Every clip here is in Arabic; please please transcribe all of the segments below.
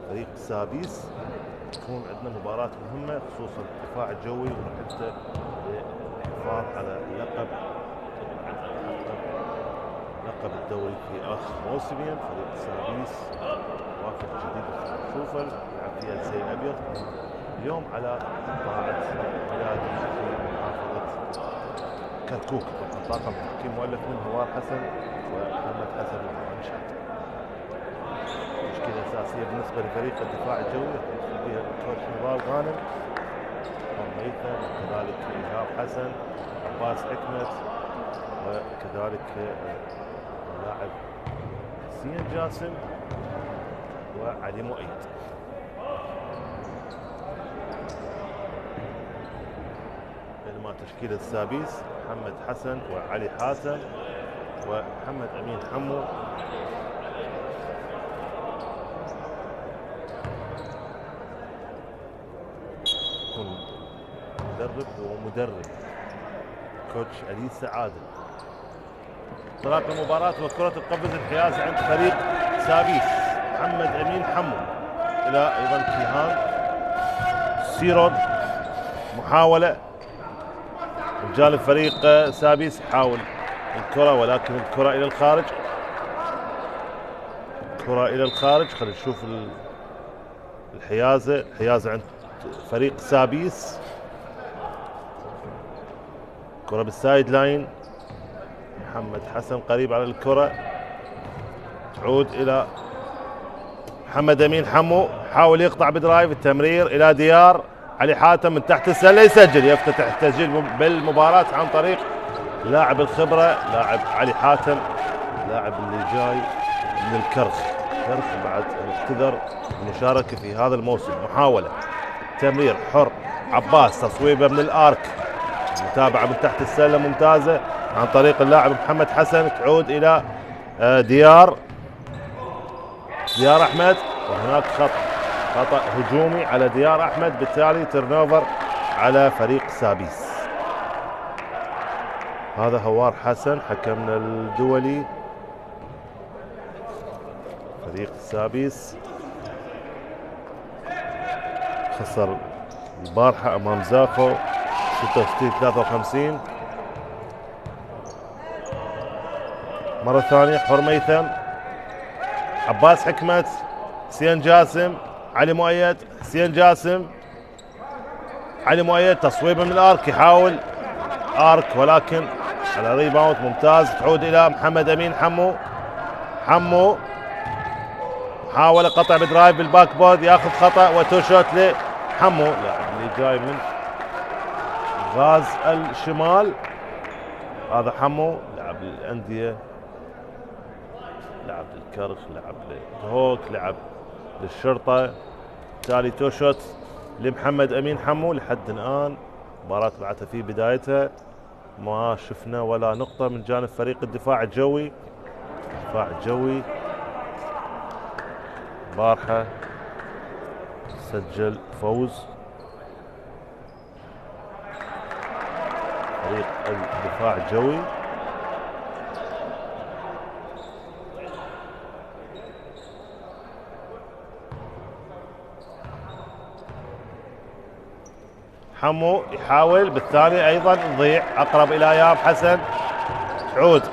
فريق سابيس تكون عندنا مباراة مهمة، خصوصا الدفاع الجوي وحتى للحفاظ على لقب الدوري في آخر موسمين. فريق سابيس وافد جديد الشوفل يلعب فيها الزي الأبيض اليوم على طاعة بلادي في محافظة كركوك. طاقم تحكيم مؤلف من هوار حسن ومحمد حسن ومنشأ. مشكلة أساسية بالنسبة لفريق الدفاع الجوي يدخل فيها الكوتش نضال غانم وميثم وكذلك إيهاب حسن عباس حكمت وكذلك اللاعب حسين جاسم وعلي مؤيد. بينما تشكيلة السابيس محمد حسن وعلي حاتم ومحمد أمين حمو يكون مدرب ومدرب كوتش أليسا عادل. انطلاق المباراة وكرة القفز الحيازة عند فريق سابيس. محمد أمين حمو إلى أيضا كيهان سيرود، محاولة من جانب فريق سابيس، يحاول الكرة ولكن الكرة إلى الخارج. كرة إلى الخارج. خلينا نشوف الحيازة عند فريق سابيس. كرة بالسايد لاين. محمد حسن قريب على الكرة، تعود إلى محمد أمين حمو، حاول يقطع بدرايف. التمرير إلى ديار. علي حاتم من تحت السلة يسجل، يفتتح التسجيل بالمباراة عن طريق لاعب الخبرة لاعب علي حاتم، لاعب اللي جاي من الكرخ بعد اعتذر المشاركة في هذا الموسم. محاولة تمرير حر عباس، تصويبه من الارك، متابعة من تحت السلة ممتازة عن طريق اللاعب محمد حسن، تعود إلى ديار أحمد، وهناك خطأ هجومي على ديار أحمد، بالتالي ترنوفر على فريق سابيس. هذا هوار حسن حكمنا الدولي. فريق سابيس خسر البارحة أمام زاخو 66-53. مرة ثانية حر ميثم، عباس حكمت، حسين جاسم، علي مؤيد، حسين جاسم، علي مؤيد، تصويبه من الارك، يحاول ارك ولكن على ريباوند ممتاز. تعود الى محمد امين حمو حاول قطع بدرايف بالباك بورد، ياخذ خطا وتو شوت لحمو، لاعب اللي جاي من غاز الشمال. هذا حمو لاعب الانديه، لعب للكرخ، لعب لهوك، لعب للشرطة. بالتالي تو شوت لمحمد أمين حمو. لحد الآن مباراة بعدها في بدايتها ما شفنا ولا نقطة من جانب فريق الدفاع الجوي. الدفاع الجوي بارحة سجل فوز. فريق الدفاع الجوي حمو يحاول بالثاني ايضا تضيع، اقرب الى ايهاب حسن، تعود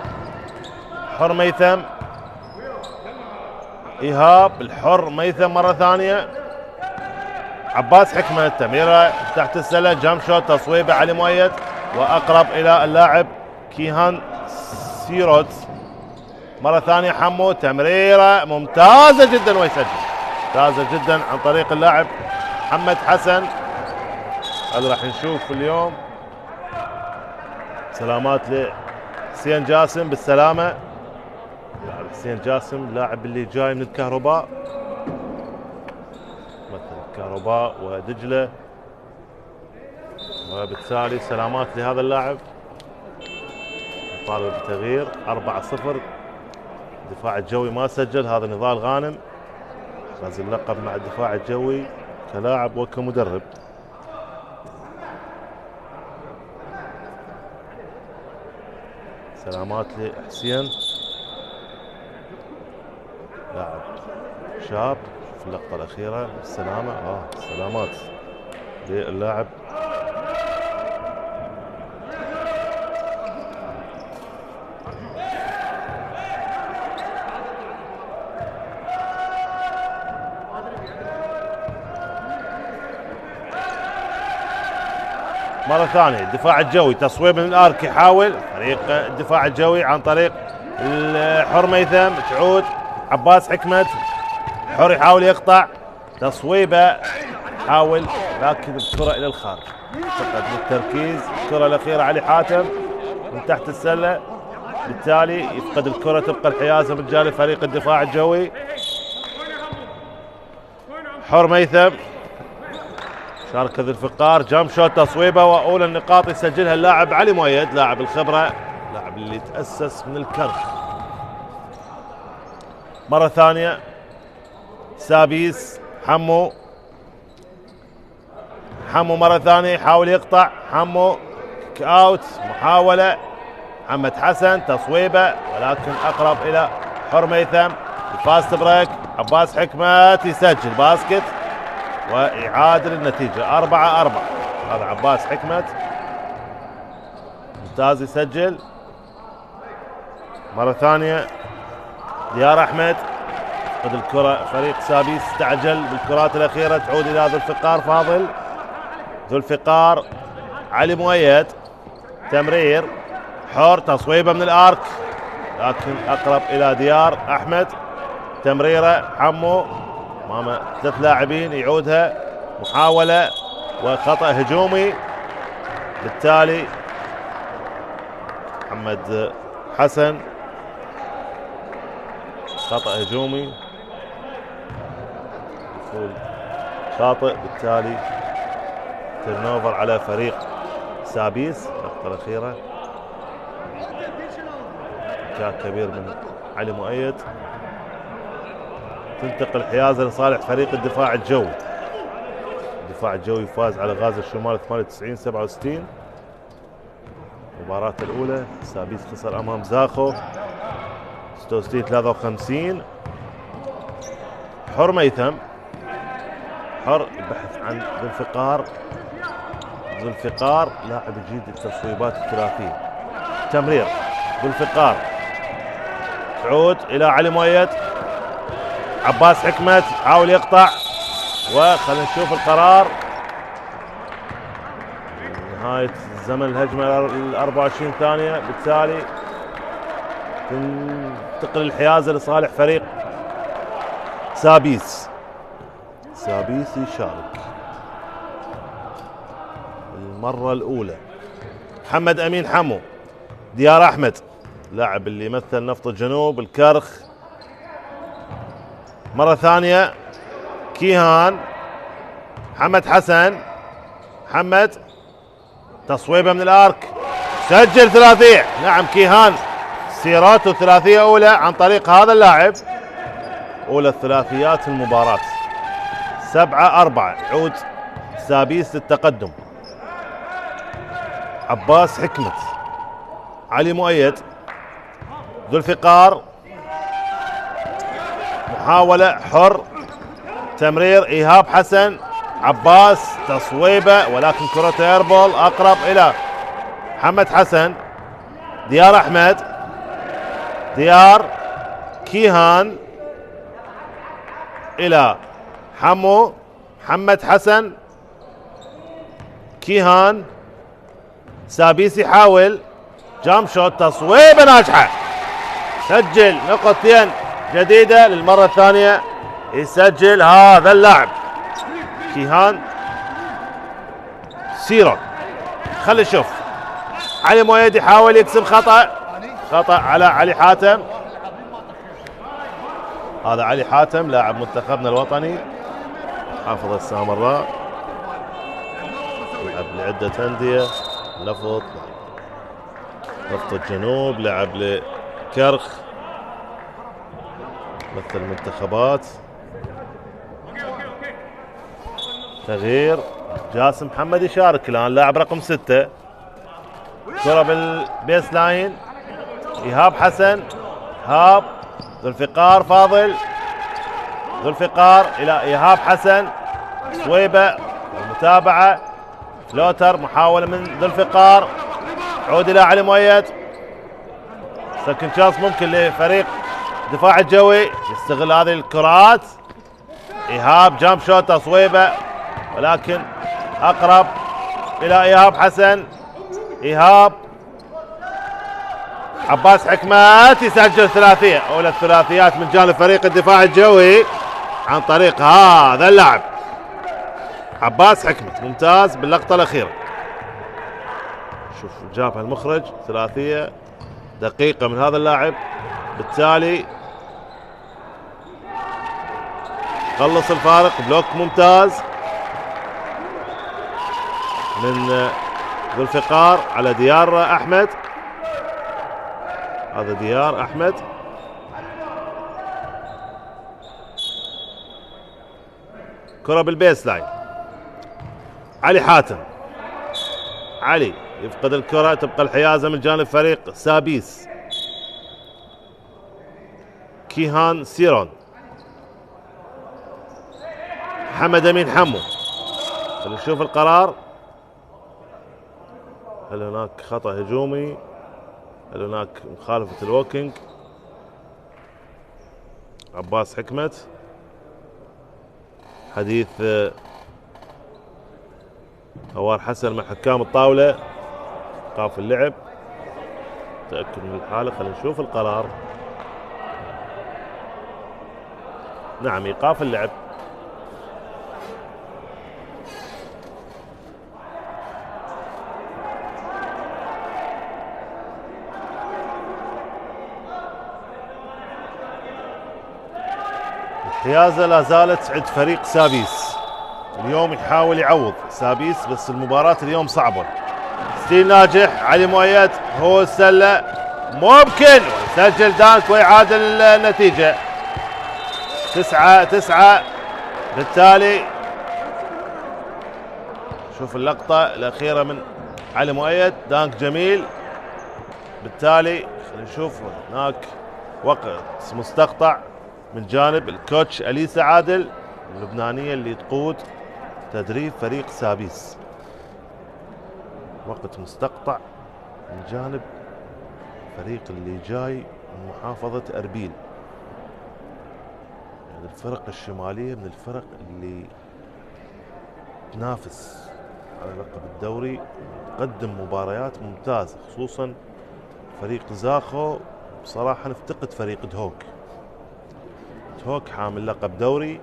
حر ميثم، ايهاب الحر ميثم مره ثانيه، عباس حكمه، تمريره تحت السله، جام شوت، تصويبه علي مؤيد، واقرب الى اللاعب كيهان سيرود. مره ثانيه حمو، تمريره ممتازه جدا ويسجل، ممتازه جدا عن طريق اللاعب محمد حسن. هذا راح نشوف اليوم. سلامات لحسين جاسم بالسلامة. لاعب حسين جاسم لاعب اللي جاي من الكهرباء، مثل الكهرباء ودجلة، وبالتالي سلامات لهذا اللاعب. نطالب بتغيير 4-0. الدفاع الجوي ما سجل، هذا نضال غانم فاز اللقب مع الدفاع الجوي كلاعب وكمدرب. سلامات لحسين، لاعب شاب نشوف اللقطة الأخيرة. السلامة السلامات للاعب مرة ثانية. الدفاع الجوي، تصويب من الارك، يحاول فريق الدفاع الجوي عن طريق حر ميثم. تعود عباس حكمت، حر يحاول يقطع، تصويبه حاول لكن الكرة الى الخارج. فقد بالتركيز الكرة الاخيرة علي حاتم من تحت السلة، بالتالي يفقد الكرة، تبقى الحيازة من جانب فريق الدفاع الجوي. حر ميثم شارك ذو الفقار، جامب شوت، تصويبه، واولى النقاط يسجلها اللاعب علي مؤيد، لاعب الخبره، لاعب اللي تاسس من الكرخ. مره ثانيه سابيس، حمو مره ثانيه يحاول يقطع، حمو اوت، محاوله، محمد حسن تصويبه ولكن اقرب الى حر ميثم. الفاست بريك، عباس حكمت يسجل باسكت ويعادل النتيجة 4-4. هذا عباس حكمت ممتاز يسجل. مرة ثانية ديار أحمد، يفقد الكرة فريق سابيس، استعجل بالكرات الأخيرة، تعود إلى ذو الفقار فاضل، ذو الفقار علي مؤيد، تمرير حر، تصويبه من الارك لكن اقرب الى ديار احمد، تمريره حمو امام 3 لاعبين، يعودها، محاولة وخطأ هجومي، بالتالي محمد حسن خطأ هجومي خاطئ، بالتالي تيرنوفر على فريق سابيس. اللقطة الأخيرة جاء كبير من علي مؤيد، تنتقل حيازة لصالح فريق الدفاع الجوي. الدفاع الجوي يفاز على غازي الشمال 98-67. المباراة الأولى سابيس خسر أمام زاخو 66-53. حر ميثم، حر البحث عن ذو الفقار، ذو الفقار لاعب جيد التصويبات الثلاثية، تمرير ذو الفقار، تعود إلى علي مؤيد، عباس حكمت حاول يقطع، وخلينا نشوف القرار نهاية زمن الهجمة 24 ثانية، بالتالي تنتقل الحيازة لصالح فريق سابيس. سابيس يشارك المرة الأولى. محمد أمين حمو، ديار أحمد لاعب اللي يمثل نفط الجنوب الكرخ، مرة ثانية كيهان، محمد حسن، محمد تصويبه من الارك، سجل ثلاثية. نعم كيهان سيراته ثلاثية أولى عن طريق هذا اللاعب، أولى الثلاثيات في المباراة. 7-4، يعود سابيس للتقدم. عباس حكمت، علي مؤيد، ذو الفقار، محاولة حر، تمرير إيهاب حسن، عباس تصويبه ولكن كرة ايربول أقرب إلى محمد حسن، ديار أحمد، ديار، كيهان إلى حمو، محمد حسن، كيهان، سابيس يحاول جامب شوت، تصويبه ناجحة، سجل نقطتين جديدة للمرة الثانية، يسجل هذا اللاعب كيهان سيرو. خلي نشوف علي مؤيد يحاول يكسب خطأ على علي حاتم. هذا علي حاتم لاعب منتخبنا الوطني حافظ السامراء، لعب لعدة أندية، نفط الجنوب، لعب لكرخ، مثل المنتخبات. تغيير جاسم محمد يشارك الآن، لاعب رقم 6. كرة بالبيس لاين، إيهاب حسن، إيهاب، ذو الفقار فاضل، ذو الفقار إلى إيهاب حسن، صويبة المتابعة، فلوتر محاولة من ذو الفقار، عود إلى علي مؤيد. سكند شانس ممكن لفريق الدفاع الجوي يستغل هذه الكرات. إيهاب جامب شوت صويبة، ولكن أقرب إلى إيهاب حسن. إيهاب عباس حكمت يسجل ثلاثية، أولى الثلاثيات من جانب فريق الدفاع الجوي عن طريق هذا اللاعب عباس حكمت. ممتاز باللقطة الأخيرة. شوف جابها المخرج، ثلاثية دقيقة من هذا اللاعب، بالتالي خلص الفارق. بلوك ممتاز من ذو الفقار على ديار أحمد. هذا ديار أحمد، كرة بالبيس لاين. علي حاتم، علي يفقد الكرة، تبقى الحيازة من جانب فريق سابيس. كيهان سيرون، محمد أمين حمو. خلينا نشوف القرار. هل هناك خطأ هجومي؟ هل هناك مخالفة الووكينج؟ عباس حكمت. حديث هوار حسن مع حكام الطاولة، ايقاف اللعب، تأكد من الحالة. خلينا نشوف القرار. نعم، ايقاف اللعب. الحيازة لا زالت عند فريق سابيس. اليوم يحاول يعوض سابيس، بس المباراة اليوم صعبة. ستيل ناجح، علي مؤيد هو السلة، ممكن يسجل دانك ويعادل النتيجة. 9-9. بالتالي شوف اللقطة الأخيرة من علي مؤيد، دانك جميل. بالتالي خلينا نشوف هناك وقت مستقطع من جانب الكوتش أليسا عادل اللبنانية اللي تقود تدريب فريق سابيس. وقت مستقطع من جانب فريق اللي جاي من محافظة أربيل، يعني الفرق الشمالية من الفرق اللي تنافس على لقب الدوري، تقدم مباريات ممتازة، خصوصا فريق زاخو. بصراحة نفتقد فريق دهوك. دهوك حامل لقب دوري،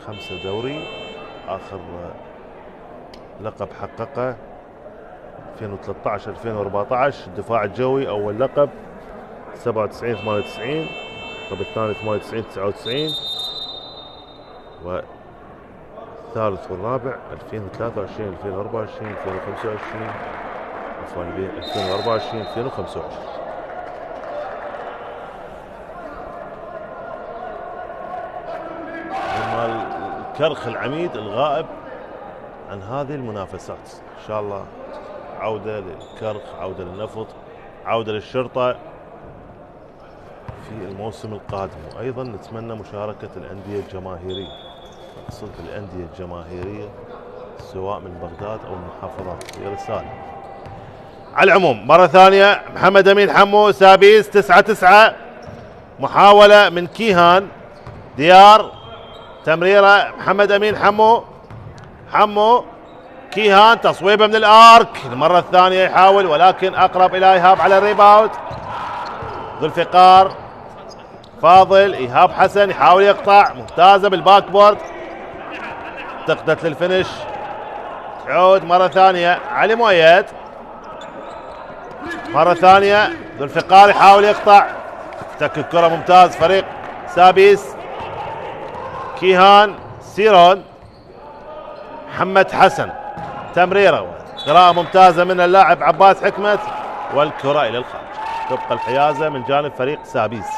5 دوري، آخر لقب حققه 2013 2014 الدفاع الجوي، أول لقب 97 98، اللقب الثاني 98 99، والثالث والرابع 2023 2024 2025 عفوا 2024 2025. الكرخ العميد الغائب عن هذه المنافسات. إن شاء الله عودة للكرخ، عودة للنفط، عودة للشرطة في الموسم القادم. وأيضا نتمنى مشاركة الأندية الجماهيرية، أقصد الأندية الجماهيرية سواء من بغداد أو المحافظات. هي رسالة. على العموم مرة ثانية محمد أمين حمو، سابيس 9-9. محاولة من كيهان ديار، تمريرة محمد أمين حمو كيهان، تصويبه من الارك المرة الثانية يحاول، ولكن اقرب الى ايهاب على الريباوند. ذو الفقار فاضل، ايهاب حسن يحاول يقطع، ممتازة بالباك بورد، تقدت للفنش. تعود مرة ثانية علي مؤيد، مرة ثانية ذو الفقار يحاول يقطع، تك الكرة. ممتاز فريق سابيس. كيهان سيرون، محمد حسن، تمريرة، قراءة ممتازة من اللاعب عباس حكمت، والكرة إلى الخارج. تبقى الحيازة من جانب فريق سابيس.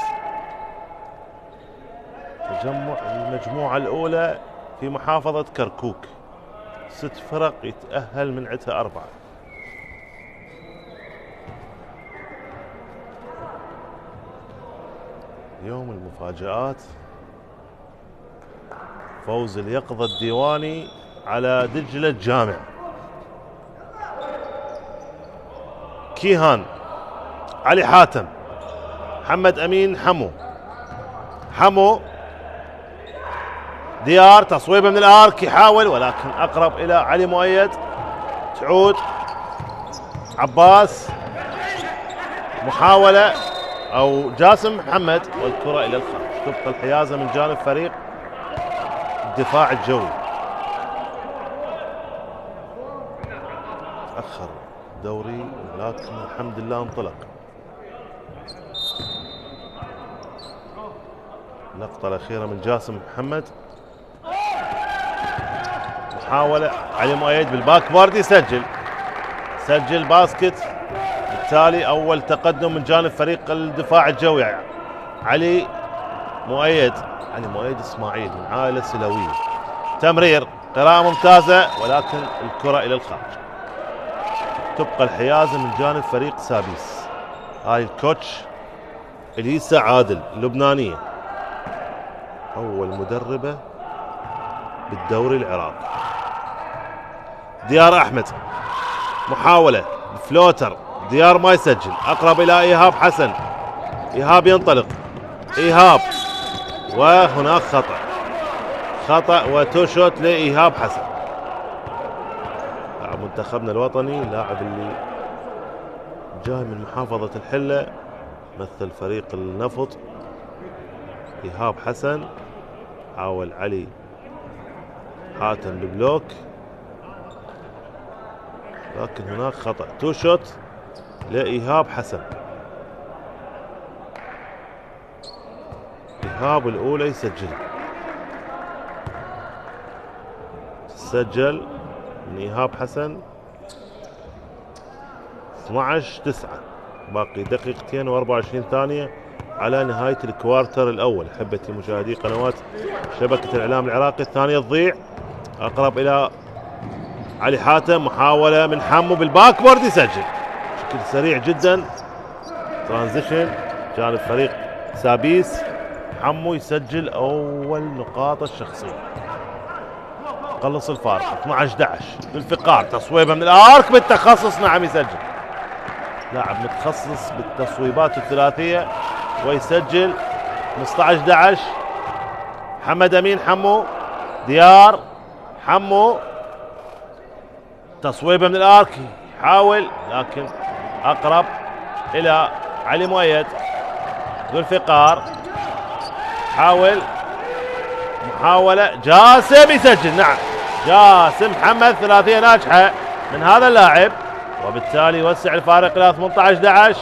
تجمع المجموعة الأولى في محافظة كركوك، 6 فرق يتأهل من عندها 4. يوم المفاجآت، فوز اليقظة الديواني على دجلة الجامع. كيهان، علي حاتم، محمد أمين حمو ديار، تصويبه من الارك، يحاول ولكن اقرب الى علي مؤيد. تعود عباس، محاولة او جاسم محمد والكرة الى الخارج. تبقى الحيازة من جانب فريق الدفاع الجوي. تأخر الدوري لكن الحمد لله انطلق. اللقطة الأخيرة من جاسم محمد، محاولة علي مؤيد بالباك بورد، يسجل باسكت. بالتالي أول تقدم من جانب فريق الدفاع الجوي. علي مؤيد إسماعيل من عائلة سلوية. تمرير، قراءة ممتازة ولكن الكرة إلى الخارج. تبقى الحيازة من جانب فريق سابيس. هاي الكوتش إليسا عادل اللبنانية، أول مدربة بالدوري العراقي. ديار أحمد، محاولة فلوتر، ديار ما يسجل، أقرب إلى إيهاب حسن. إيهاب ينطلق، إيهاب، وهناك خطأ وتوشوت لإيهاب حسن. لاعب منتخبنا الوطني، اللاعب اللي جاي من محافظة الحلة، مثل فريق النفط. إيهاب حسن، حاول علي حاتم ببلوك لكن هناك خطأ. تو شوت لإيهاب حسن. إيهاب الأولى يسجل من إيهاب حسن. 12-9، باقي دقيقتين و24 ثانية على نهاية الكوارتر الأول. أحبتي مشاهدي قنوات شبكة الإعلام العراقي، الثانية تضيع. أقرب إلى علي حاتم، محاولة من حمو بالباك بورد، يسجل بشكل سريع جدا. ترانزيشن جانب فريق سابيس. حمو يسجل أول نقاط الشخصية، قلص الفارق. 12-11. بالفقار، تصويبه من الارك بالتخصص، نعم يسجل. لاعب متخصص بالتصويبات الثلاثية ويسجل. 15-11. محمد أمين ديار تصويبه من الارك، يحاول لكن اقرب الى علي مؤيد. ذو الفقار حاول، محاولة، جاسم يسجل. نعم جاسم محمد، ثلاثية ناجحة من هذا اللاعب، وبالتالي يوسع الفارق الى 18-11.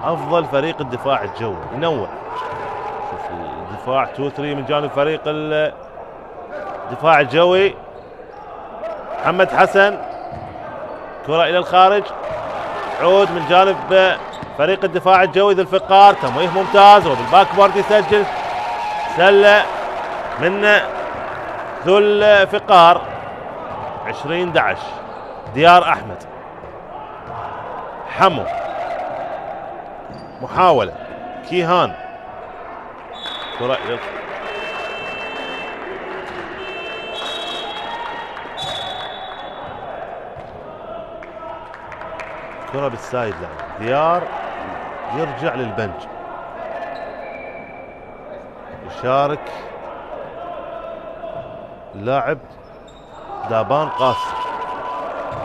افضل فريق الدفاع الجوي، ينوع. شوف الدفاع 2-3 من جانب فريق الدفاع الجوي. محمد حسن، كرة الى الخارج، عود من جانب فريق الدفاع الجوي. ذو الفقار، تمويه ممتاز وبالباك بورد يسجل. سلة من ذو الفقار. 20-11. ديار أحمد، حمو، محاولة، كيهان، كرة إلى كرة بالسايد لاين. ديار يرجع للبنج، يشارك اللاعب دابان قاسم،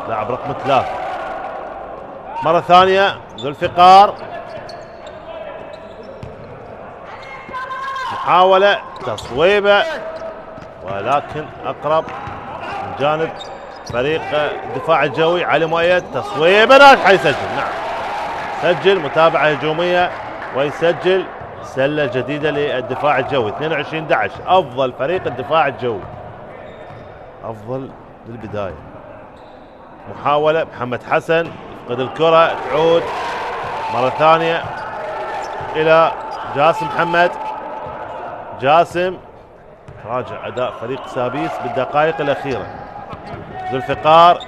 لاعب رقم 3. مرة ثانية ذو الفقار، محاولة، تصويبة ولكن أقرب من جانب فريق الدفاع الجوي. علي مؤيد، تصويبة ناجحة، يسجل. نعم سجل، متابعة هجومية ويسجل سلة جديدة للدفاع الجوي. 22-11. أفضل فريق الدفاع الجوي، أفضل للبداية. محاولة، محمد حسن يفقد الكرة، تعود مرة ثانية إلى جاسم محمد. جاسم، راجع أداء فريق سابيس بالدقائق الأخيرة. ذو الفقار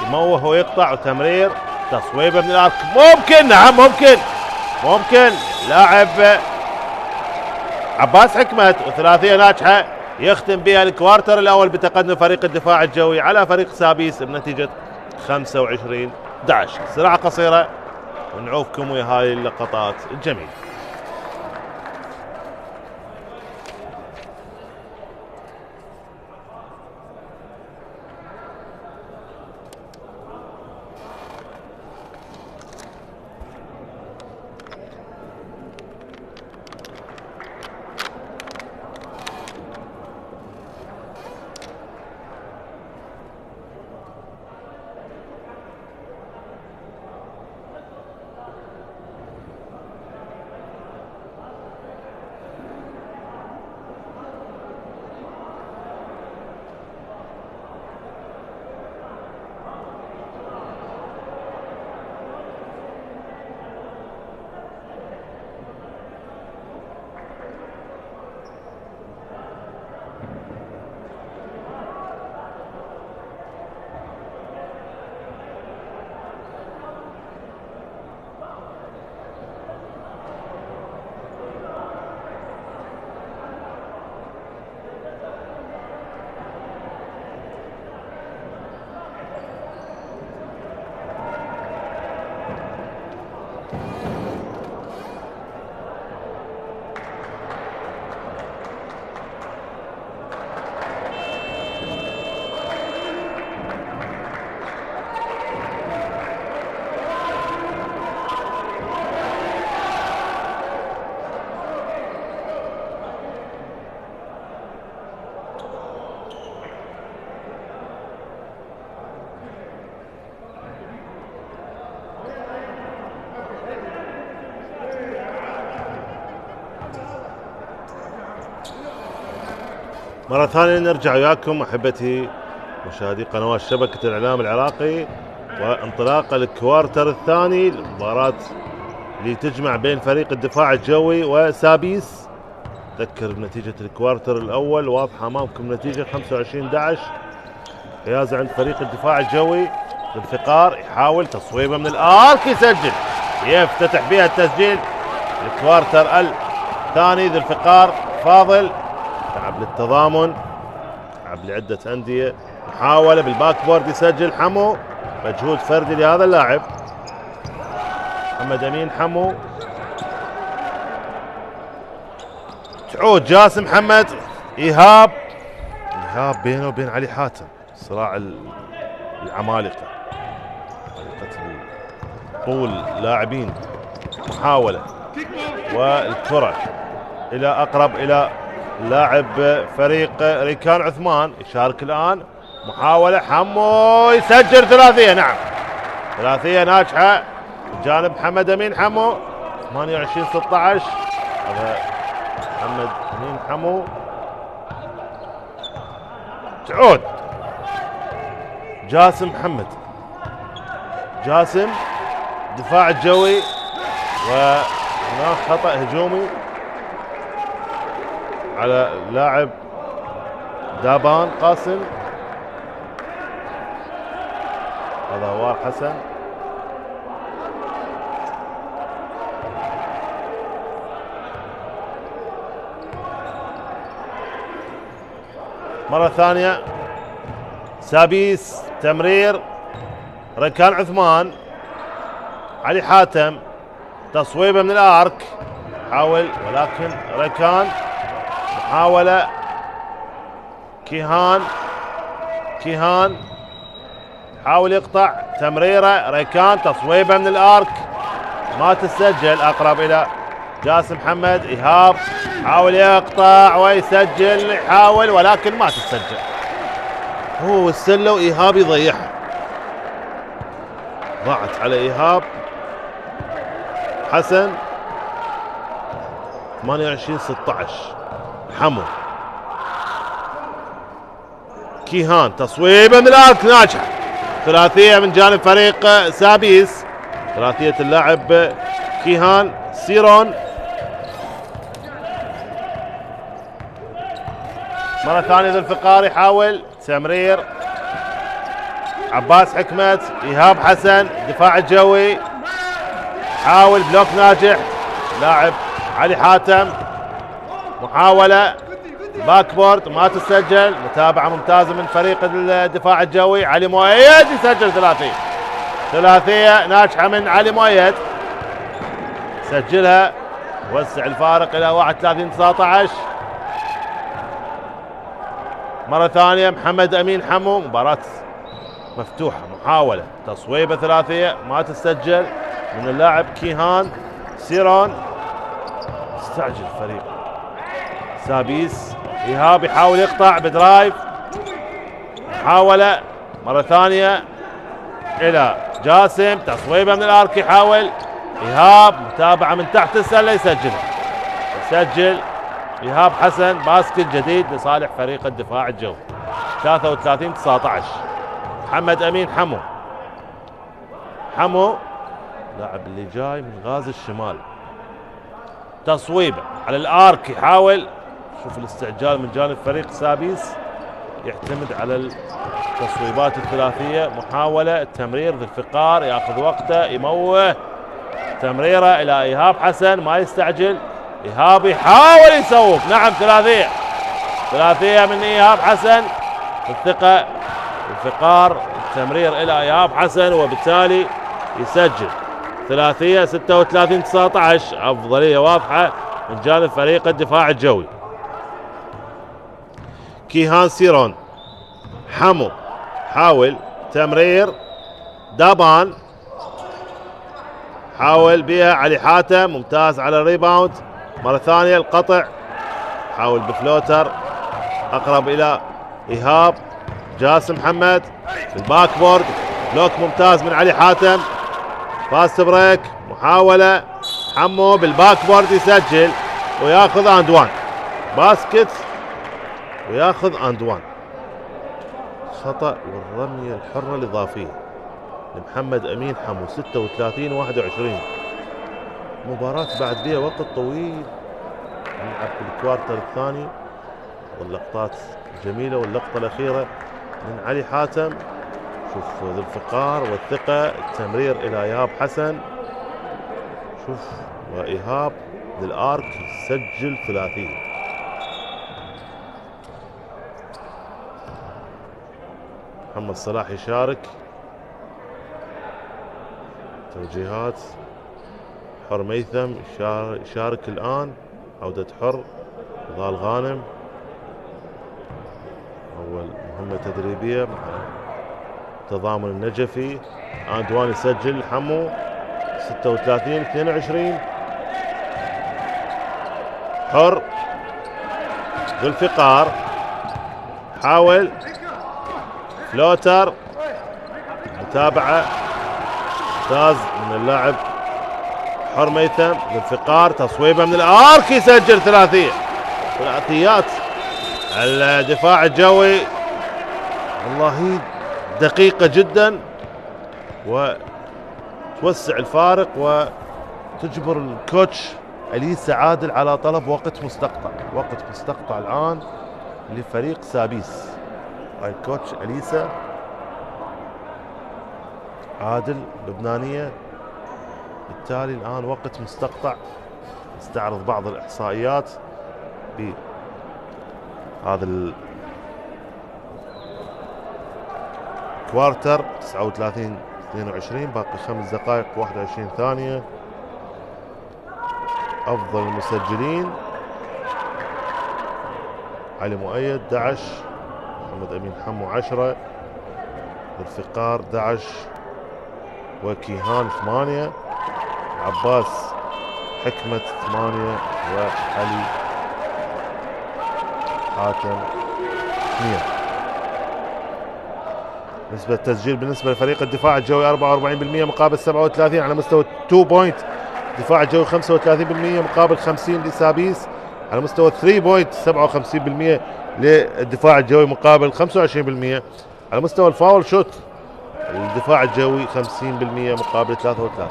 يموه ويقطع، وتمرير، تصويبه من الارك، ممكن، نعم ممكن. ممكن لاعب عباس حكمت، وثلاثيه ناجحه يختم بها الكوارتر الاول بتقدم فريق الدفاع الجوي على فريق سابيس بنتيجه 25-11. صراعه قصيره ونعوفكم ويا هاي اللقطات الجميله. مرة ثانية نرجع وياكم أحبتي مشاهدي قنوات شبكة الإعلام العراقي، وانطلاق الكوارتر الثاني، المباراة اللي تجمع بين فريق الدفاع الجوي وسابيس. تذكر نتيجة الكوارتر الأول واضحة أمامكم، نتيجة 25-11 فياز عند فريق الدفاع الجوي. الفقار يحاول تصويبه من الآرك، يسجل، يفتتح بها التسجيل. الكوارتر الثاني ذو الفقار فاضل لعب للتضامن، لعب لعدة أندية، محاولة بالباك بورد يسجل حمو، مجهود فردي لهذا اللاعب محمد أمين حمو. تعود جاسم محمد، إيهاب بينه وبين علي حاتم، صراع العمالقة، عمالقة طول لاعبين. محاولة والكرة إلى أقرب إلى لاعب فريق ريكان عثمان، يشارك الآن. محاولة حمو يسجل ثلاثية، نعم ثلاثية ناجحة بجانب محمد أمين حمو. 28-16 هذا محمد أمين حمو. تعود جاسم محمد، جاسم دفاع الجوي، وهناك خطأ هجومي على لاعب دابان قاسم، هذا هوار حسن. مرة ثانية سابيس، تمرير ركان عثمان، علي حاتم تصويبه من الارك، حاول ولكن ركان. محاولة كيهان حاول يقطع، تمريره ريكان، تصويبه من الارك ما تسجل، اقرب الى جاسم محمد. ايهاب حاول يقطع ويسجل، يحاول ولكن ما تسجل، هو السله وايهاب يضيعها، ضاعت على ايهاب حسن. 28-16 حمو، كيهان تصويبه من الارك ناجحه، ثلاثيه من جانب فريق سابيس، ثلاثيه اللاعب كيهان سيرون. مره ثانيه ذو الفقار يحاول تمرير، عباس حكمت، ايهاب حسن دفاع الجوي، حاول بلوك ناجح لاعب علي حاتم، محاولة باك بورد ما تسجل. متابعة ممتازة من فريق الدفاع الجوي. علي مؤيد يسجل ثلاثية ناجحة من علي مؤيد، سجلها وسع الفارق إلى 31-19. مرة ثانية محمد أمين حمو، مباراة مفتوحة، محاولة تصويبة ثلاثية ما تسجل من اللاعب كيهان سيرون. استعجل فريق سابيس. إيهاب يحاول يقطع بدرايف، محاولة مرة ثانية إلى جاسم، تصويبة من الارك يحاول إيهاب، متابعة من تحت السلة يسجل إيهاب حسن. باسكت جديد لصالح فريق الدفاع الجوي 33-19. محمد أمين حمو لاعب اللي جاي من غاز الشمال، تصويبه على الارك يحاول. شوف الاستعجال من جانب فريق سابيس، يعتمد على التصويبات الثلاثية. محاولة التمرير ذي الفقار ياخذ وقته يموه، تمريرة الى إيهاب حسن ما يستعجل. إيهاب يحاول يسوق، نعم ثلاثية من إيهاب حسن. الثقة الفقار، التمرير الى إيهاب حسن وبالتالي يسجل ثلاثية 36-19. أفضلية واضحة من جانب فريق الدفاع الجوي. كيهان سيرون، حمو حاول تمرير، دابان حاول بها علي حاتم، ممتاز على الريباوند. مرة ثانية القطع، حاول بفلوتر أقرب إلى إيهاب. جاسم محمد الباك بورد، بلوك ممتاز من علي حاتم. فاست بريك، محاولة حمو بالباك بورد يسجل وياخذ اند وان. باسكت وياخذ اند وان. خطأ والرمية الحرة الإضافية لمحمد أمين حمو 36-21. مباراة بعد بها وقت طويل، نلعب في الكوارتر الثاني واللقطات جميلة. واللقطة الأخيرة من علي حاتم، شوف ذو الفقار والثقة، التمرير إلى إيهاب حسن. شوف وإيهاب للآرك يسجل ثلاثية. محمد صلاح يشارك. توجيهات حر ميثم يشارك الآن. عودة حر ضال غانم، أول مهمة تدريبية مع تضامن النجفي. أندوان يسجل حمو 36-22. حر ذو الفقار حاول فلوتر، متابعة ممتاز من اللاعب حر ميثم. ذو الفقار تصويبه من الارك يسجل ثلاثيات الدفاع الجوي. والله دقيقة جدا وتوسع الفارق وتجبر الكوتش أليسا عادل على طلب وقت مستقطع الآن لفريق سابيس. هاي الكوتش أليسا عادل لبنانية، بالتالي الآن وقت مستقطع. نستعرض بعض الإحصائيات بهذا الكوارتر 39-22، باقي 5 دقائق 21 ثانية. أفضل المسجلين علي مؤيد 11، محمد أمين حمو 10، الفقار 11 وكيهان 8، عباس حكمة 8 وعلي حاتم 2. نسبة التسجيل بالنسبة لفريق الدفاع الجوي 44% مقابل 37 على مستوى 2 بوينت. الدفاع الجوي 35% مقابل 50 لسابيس. على مستوى 3 بوينت 57% للدفاع الجوي مقابل 25%. على مستوى الفاول شوت الدفاع الجوي 50% مقابل 33.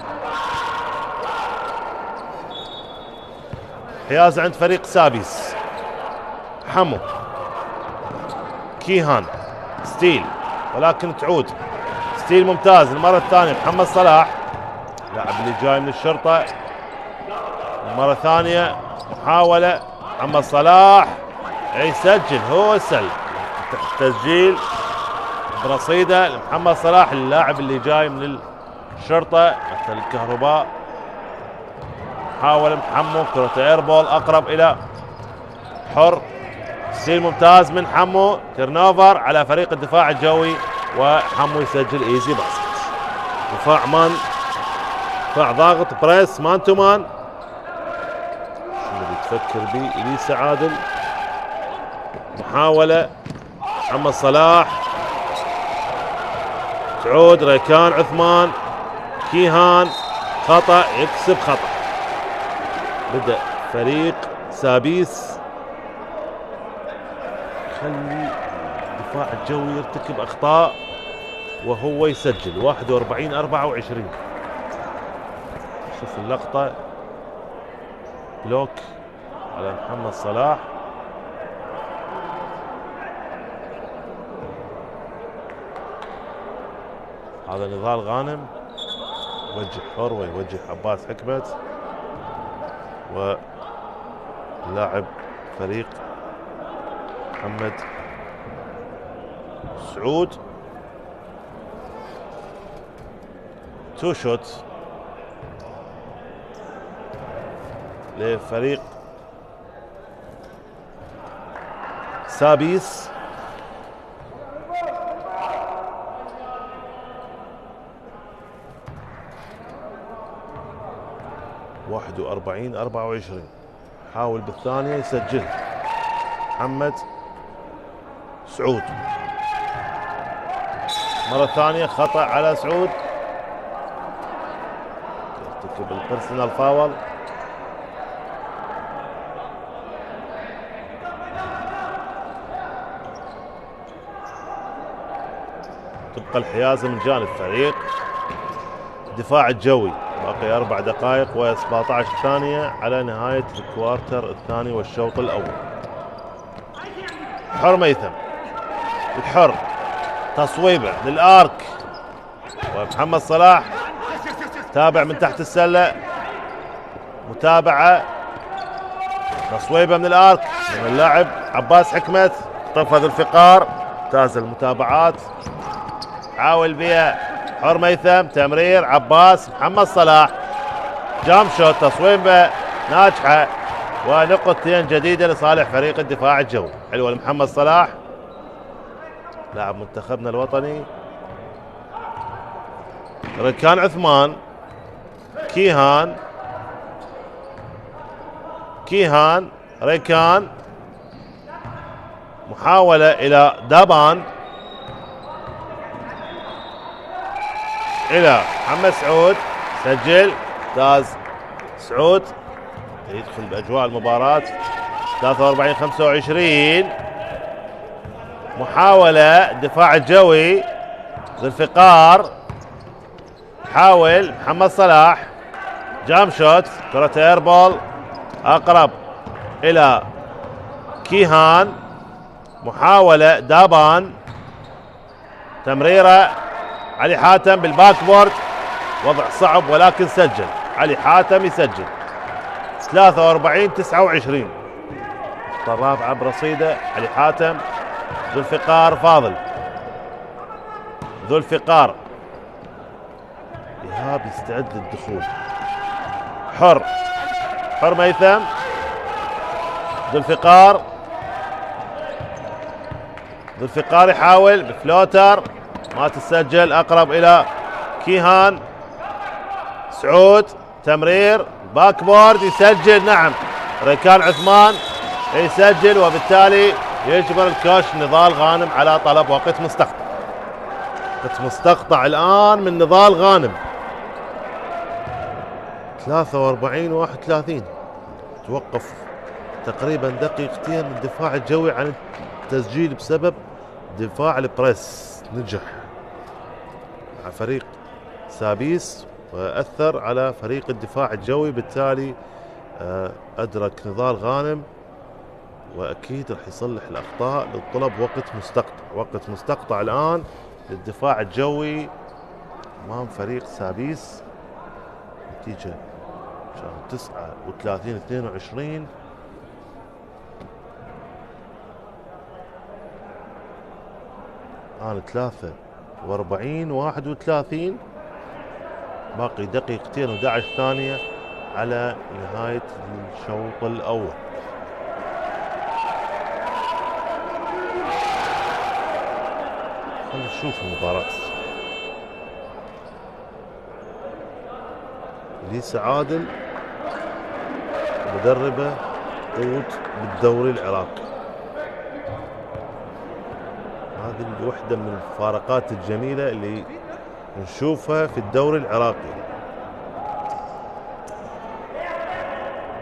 حياز عند فريق سابيس. حمو كيهان ستيل، ولكن تعود ستيل ممتاز المرة الثانية. محمد صلاح اللاعب اللي جاي من الشرطة مرة ثانية، محاولة محمد صلاح يسجل، هو السل تسجيل برصيده لمحمد صلاح اللاعب اللي جاي من الشرطة مثل الكهرباء. محاولة محمو، كرة ايربول اقرب الى حر، تسجيل ممتاز من حمو، تيرنوفر على فريق الدفاع الجوي وحمو يسجل ايزي باسكت. دفاع دفاع ضاغط، بريس مان تو مان، شو اللي تفكر به اليسا عادل. محاولة محمد صلاح، تعود ريكان عثمان، كيهان خطأ يكسب خطأ. بدأ فريق سابيس خلي الدفاع الجوي يرتكب اخطاء وهو يسجل 41-24. شوف اللقطة، بلوك على محمد صلاح، هذا نضال غانم يوجه حر ويوجه عباس حكمت، ولاعب فريق محمد سعود. تو شوت لفريق سابيس. واحد 41-24. حاول بالثانية يسجل محمد سعود، مرة ثانية خطأ على سعود، يرتكب البيرسونال فاول. تبقى الحيازة من جانب فريق الدفاع الجوي، باقي 4 دقائق و17 ثانية على نهاية الكوارتر الثاني والشوط الأول. حر ميثم، الحر تصويبه للآرك، ومحمد صلاح تابع من تحت السلة، متابعة تصويبه من الآرك من اللاعب عباس حكمت، طفى ذو الفقار، ممتاز المتابعات، حاول بها حر ميثم، تمرير عباس، محمد صلاح جام شوت، تصويبه ناجحة، ونقطتين جديدة لصالح فريق الدفاع الجوي. حلوة لمحمد صلاح لاعب منتخبنا الوطني. ركان عثمان، كيهان ريكان، محاولة إلى دابان، إلى محمد سعود، سجل ممتاز سعود، يدخل بأجواء المباراة. 43-25. محاولة الدفاع الجوي، ذو الفقار حاول محمد صلاح، جام شوت، كرة ايربول اقرب الى كيهان، محاولة دابان، تمريرة علي حاتم بالباك بورد، وضع صعب ولكن سجل علي حاتم، يسجل 43-29. الرابعة برصيده علي حاتم، ذو الفقار فاضل، ذو الفقار إيهاب يستعد للدخول، حر ميثم، ذو الفقار يحاول بفلوتر ما تسجل، اقرب الى كيهان، سعود تمرير باك بورد، يسجل نعم ريكان عثمان يسجل، وبالتالي يجبر الكوش نضال غانم على طلب وقت مستقطع. وقت مستقطع الان من نضال غانم. 43-31. توقف تقريبا دقيقتين الدفاع الجوي عن التسجيل بسبب دفاع البريس، نجح مع فريق سابيس وأثر على فريق الدفاع الجوي، بالتالي أدرك نضال غانم وأكيد رح يصلح الأخطاء للطلب وقت مستقطع الآن للدفاع الجوي أمام فريق سابيس. النتيجة كان 39-22. الآن 43-31. باقي دقيقتين و11 ثانية على نهاية الشوط الأول. خلينا نشوف المباراة. ليس عادل مدربة تعود بالدوري العراقي. هذه واحدة من الفارقات الجميلة اللي نشوفها في الدوري العراقي.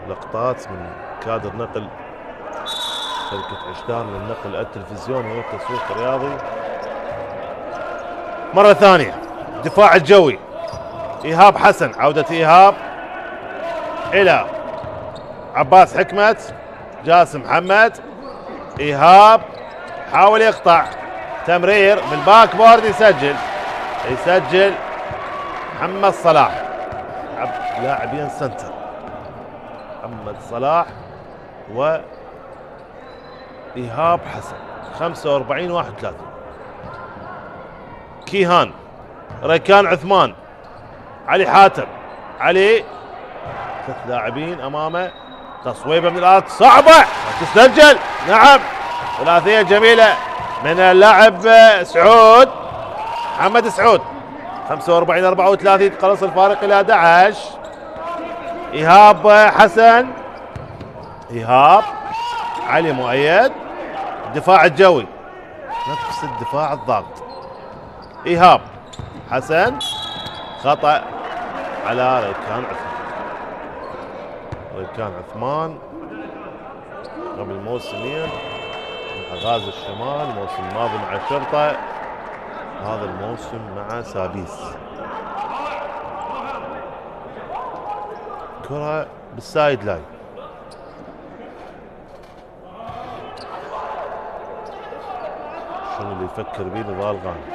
لقطات من كادر نقل شركة عشدار للنقل التلفزيوني والتسويق الرياضي. مرة ثانية الدفاع الجوي، إيهاب حسن، عودة إيهاب إلى عباس حكمت، جاسم محمد. إيهاب حاول يقطع، تمرير بالباك بورد، يسجل محمد صلاح، لاعبين سنتر محمد صلاح وإيهاب حسن. 45-31. كيهان، ريكان عثمان، علي حاتم، علي، 3 لاعبين امامه. تصويبه من الارض صعبه تسجل، نعم، ثلاثيه جميله من اللاعب سعود، محمد سعود. 45-34 تقلص الفارق الى 11. ايهاب حسن، ايهاب، علي مؤيد. الدفاع الجوي نفس الدفاع الضاغط. ايهاب حسن، خطأ على ريكان عثمان قبل موسمين مع غازي الشمال، الموسم الماضي مع الشرطة، هذا الموسم مع سابيس. كرة بالسايد لاين. شنو اللي يفكر بيه نضال غانم؟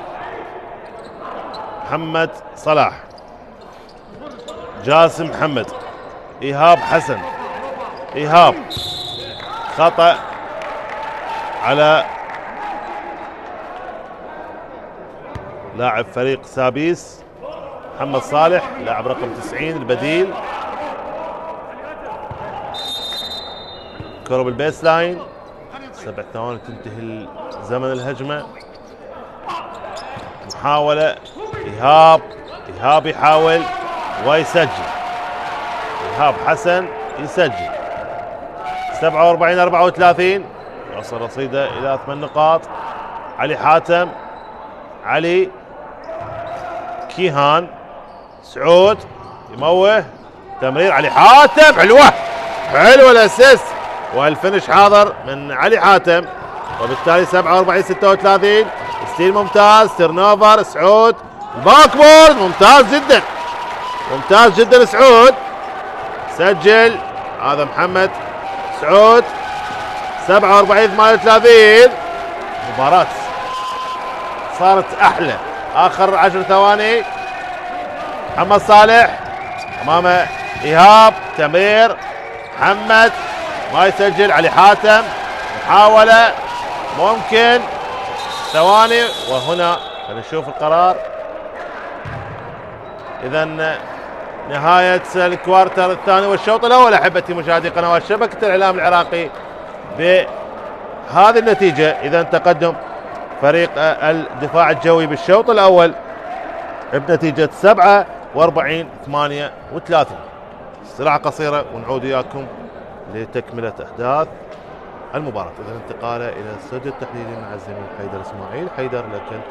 محمد صلاح، جاسم محمد، إيهاب حسن. إيهاب، خطأ على لاعب فريق سابيس محمد صالح، لاعب رقم 90 البديل. كرة بالبيس لاين، 7 ثواني تنتهي زمن الهجمة. محاولة إيهاب يحاول ويسجل. إيهاب حسن يسجل. 47-34. يوصل رصيده إلى 8 نقاط. علي حاتم، علي، كيهان، سعود يموه، تمرير علي حاتم، حلوة الاسيست والفينش حاضر من علي حاتم. وبالتالي 47-36. ستيل ممتاز، تيرنوفر، سعود، الباك بورد ممتاز جدا سعود، سجل. هذا محمد سعود. 47-38. مباراة صارت احلى. اخر 10 ثواني. محمد صالح امامه ايهاب، تمرير محمد ما يسجل. علي حاتم، محاولة ممكن، ثواني، وهنا نشوف القرار. اذا نهاية الكوارتر الثاني والشوط الاول احبتي مشاهدي قنوات شبكة الاعلام العراقي بهذه النتيجة. اذا تقدم فريق الدفاع الجوي بالشوط الاول بنتيجة 47-38. استراحة قصيرة ونعود وياكم لتكملة احداث المباراة. اذا انتقال الى استوديو التحليلي مع الزميل حيدر اسماعيل. حيدر لك الكلمة.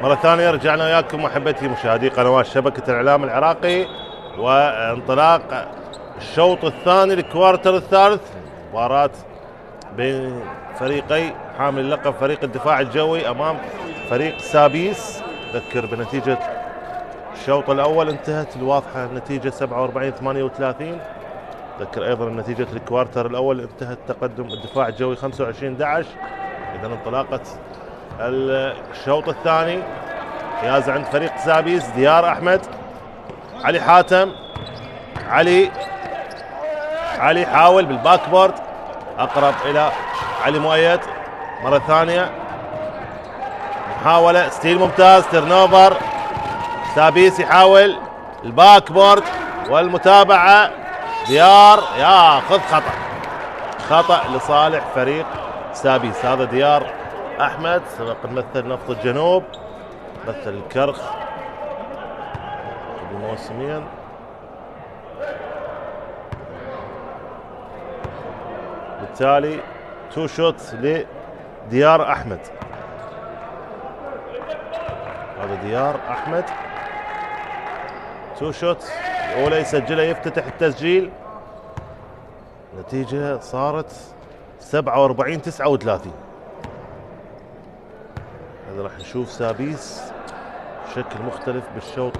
مرة ثانية رجعنا وياكم محبتي مشاهدي قنوات شبكة الإعلام العراقي، وانطلاق الشوط الثاني الكوارتر الثالث. مباراة بين فريقي حامل اللقب فريق الدفاع الجوي أمام فريق سابيس. أذكر بنتيجة الشوط الأول انتهت الواضحة النتيجة 47-38. أذكر أيضا نتيجة الكوارتر الأول انتهت تقدم الدفاع الجوي 25-11. إذا انطلاقة الشوط الثاني فاز عند فريق سابيس. ديار أحمد، علي حاتم، علي حاول بالباك بورد أقرب إلى علي مؤيد. مرة ثانية محاولة ستيل ممتاز، تيرنوفر. سابيس يحاول الباك بورد والمتابعة. ديار ياخذ خطأ لصالح فريق سابيس. هذا ديار أحمد سبق مثل نفط الجنوب، مثل الكرخ قبل موسميا. بالتالي تو شوت لديار أحمد. هذا ديار أحمد تو شوت الأولى يسجلها يفتتح التسجيل. نتيجة صارت 47-39. هذا راح نشوف سابيس بشكل مختلف بالشوط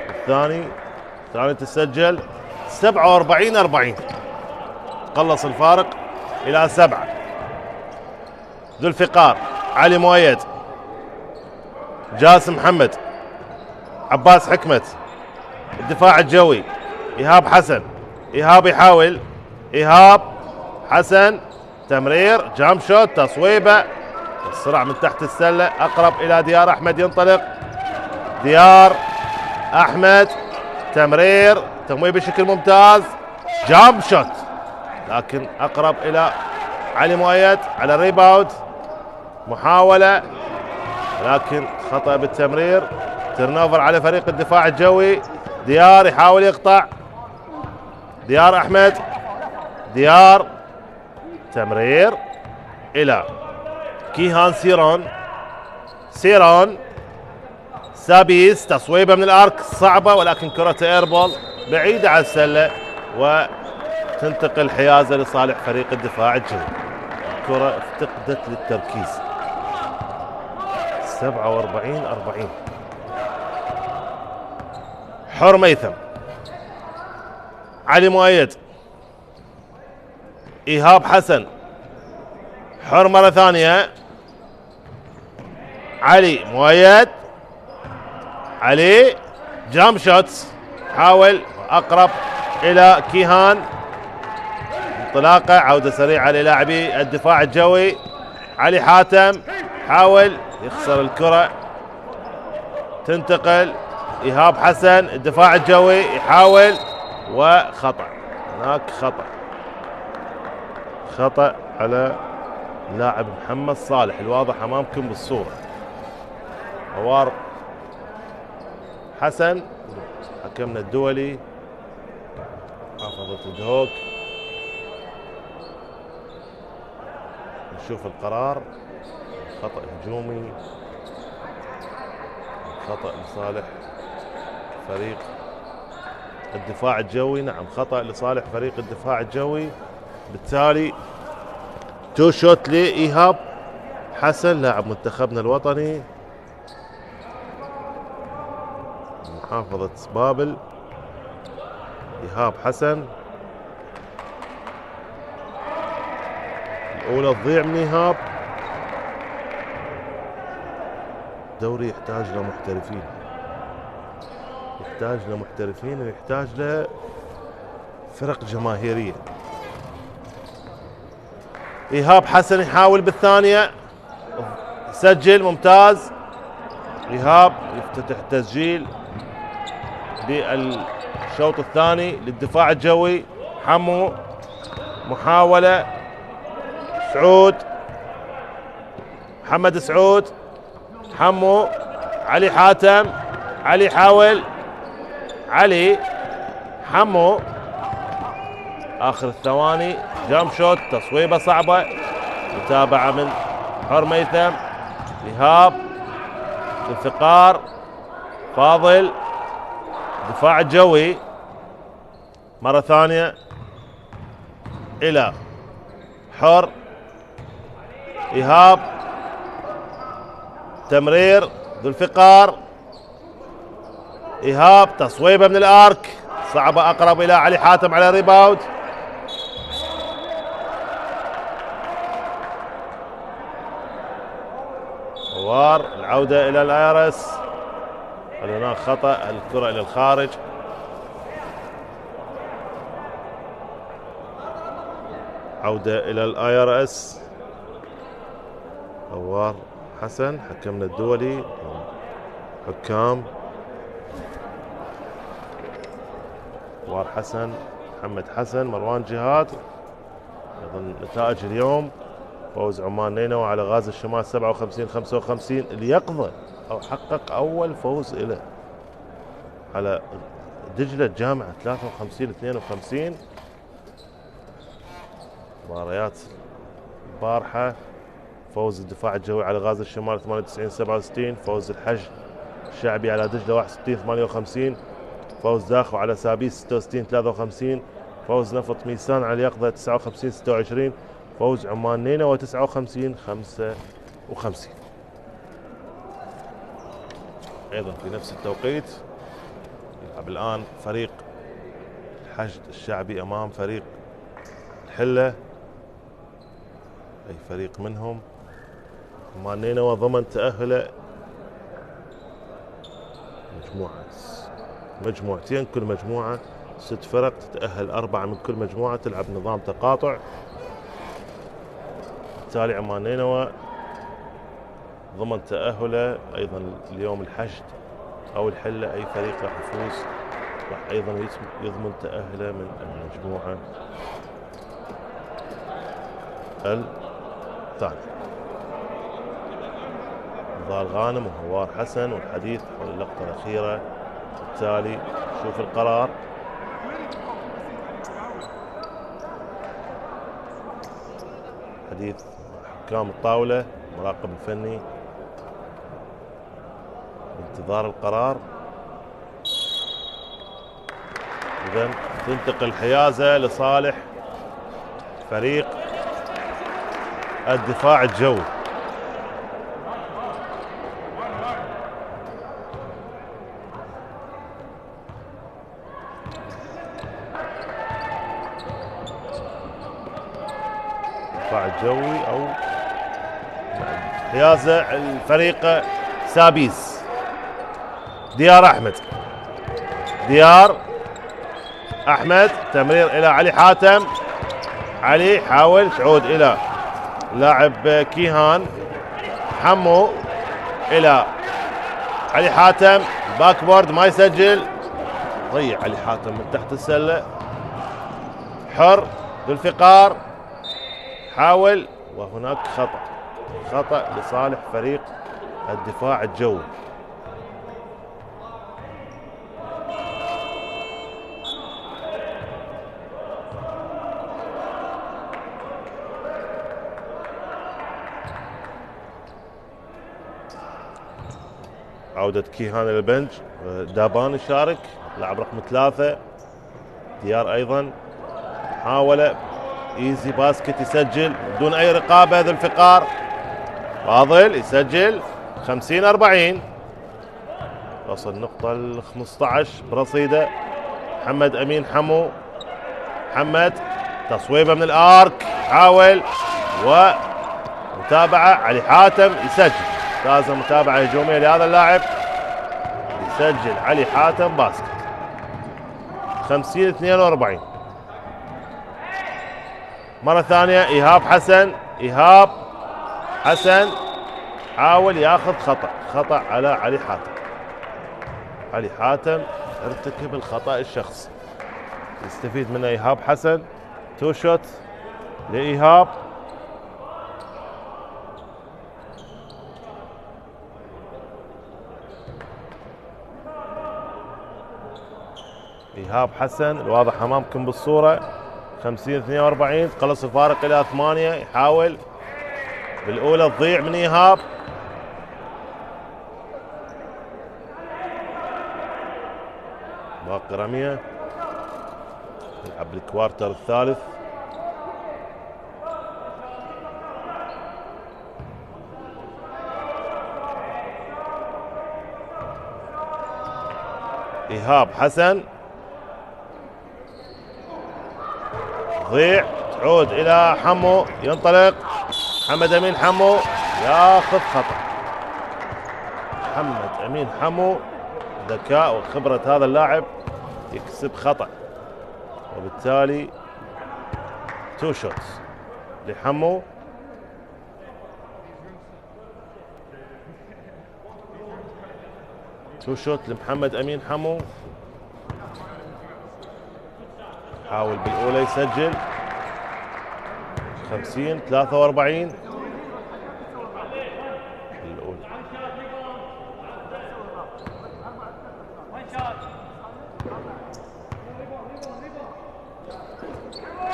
الثاني. ثاني تسجل 47-40، قلص الفارق إلى 7. ذو الفقار، علي مؤيد، جاسم محمد، عباس حكمت. الدفاع الجوي إيهاب حسن، إيهاب يحاول، إيهاب حسن، تمرير، جام شوت، تصويبة، الصراع من تحت السلة أقرب إلى ديار أحمد. ينطلق ديار أحمد، تمرير، تمويه بشكل ممتاز، جام شوت، لكن أقرب إلى علي مؤيد على الريباوند. محاولة لكن خطأ بالتمرير. ترنوفر على فريق الدفاع الجوي. ديار يحاول يقطع، ديار أحمد، ديار، تمرير إلى كيهان سيرون. سابيس، تصويبه من الارك صعبة، ولكن كرة ايربول بعيدة عن السلة وتنتقل حيازة لصالح فريق الدفاع الجوي. الكرة افتقدت للتركيز. 47-40. حر ميثم، علي مؤيد، إيهاب حسن، حر مرة ثانية، علي مؤيد، علي جام شوتس، حاول أقرب إلى كيهان. انطلاقة عودة سريعة للاعبي الدفاع الجوي. علي حاتم حاول يخسر الكرة، تنتقل إيهاب حسن. الدفاع الجوي يحاول وخطأ. هناك خطأ على لاعب محمد صالح الواضح أمامكم بالصورة. عوار حسن حكمنا الدولي محافظة الدهوك. نشوف القرار. خطأ هجومي، خطأ لصالح فريق الدفاع الجوي. نعم، خطأ لصالح فريق الدفاع الجوي. بالتالي تو شوت لإيهاب حسن لاعب منتخبنا الوطني محافظة بابل. إيهاب حسن الأولى تضيع من إيهاب. الدوري يحتاج لمحترفين، ويحتاج لفرق جماهيرية. إيهاب حسن يحاول بالثانية، سجل ممتاز. إيهاب يفتتح تسجيل بالشوط الثاني للدفاع الجوي. حمو، محاولة، سعود، محمد سعود، حمو، علي حاتم، علي يحاول، علي، حمو، آخر الثواني، جام شوت، تصويبة صعبة، متابعة من حر ميثم. إيهاب ذوالفقار فاضل دفاع الجوي مرة ثانية إلى حر إيهاب تمرير ذوالفقار إيهاب تصويبه من الآرك صعبة أقرب إلى علي حاتم على ريباوند وار العودة إلى الأيرس هناك خطأ الكرة إلى الخارج عودة إلى الأيرس وار حسن حكمنا الدولي حكام وار حسن محمد حسن مروان جهاد. ايضا نتائج اليوم فوز عمان نينوى على غازي الشمال 57-55 اليقظة او حقق اول فوز له على دجلة جامعة 53-52. مباريات البارحة فوز الدفاع الجوي على غازي الشمال 98-67 فوز الحج الشعبي على دجلة 61-58 فوز داخو على سابيس 66-53 فوز نفط ميسان على اليقظة 59-26 فوز عمان نينوى 59-55. ايضا في نفس التوقيت يلعب الان فريق الحشد الشعبي امام فريق الحلة اي فريق منهم. عمان نينوى ضمن تأهله مجموعتين كل مجموعة 6 فرق تتأهل 4 من كل مجموعة تلعب نظام تقاطع. بالتالي عمان نينوى ضمن تأهله. أيضا اليوم الحشد أو الحلة أي فريق راح يفوز راح أيضا يضمن تأهله من المجموعة الثانية. نضال غانم وهوار حسن والحديث حول اللقطة الأخيرة. بالتالي شوف القرار حديث حكام الطاولة المراقب الفني بانتظار القرار. إذن تنتقل الحيازة لصالح فريق الدفاع الجوي. الدفاع الجوي او حيازة الفريق سابيس. ديار احمد تمرير الى علي حاتم. علي حاول تعود الى لاعب كيهان حمو الى علي حاتم باك بورد ما يسجل ضيع علي حاتم من تحت السله. حر ذوالفقار حاول وهناك خطأ لصالح فريق الدفاع الجوي. عودة كيهان إلى البنج. دابان يشارك لاعب رقم 3. ديار أيضا محاولة ايزي باسكت يسجل بدون أي رقابة. ذوالفقار فاضل يسجل 50-40 وصل نقطة ال 15 برصيدة. محمد أمين حمو محمد تصويبه من الآرك حاول ومتابعة علي حاتم يسجل. ممتازة متابعة هجومية لهذا اللاعب يسجل علي حاتم باسكت 50-42. مرة ثانية إيهاب حسن حاول ياخذ خطأ على علي حاتم. علي حاتم ارتكب الخطأ الشخصي يستفيد منه إيهاب حسن. 2 شوت لإيهاب. إيهاب حسن الواضح أمامكم بالصورة 50-42 تقلص الفارق إلى 8. يحاول بالأولى تضيع من إيهاب باقي رمية. نلعب الكوارتر الثالث. إيهاب حسن ضيع، تعود إلى حمو، ينطلق محمد أمين حمو، ياخذ خطأ. محمد أمين حمو ذكاء وخبرة هذا اللاعب يكسب خطأ، وبالتالي 2 شوتس لحمو. تو شوت لمحمد أمين حمو، حاول بالأولى يسجل 50-43 الأولى.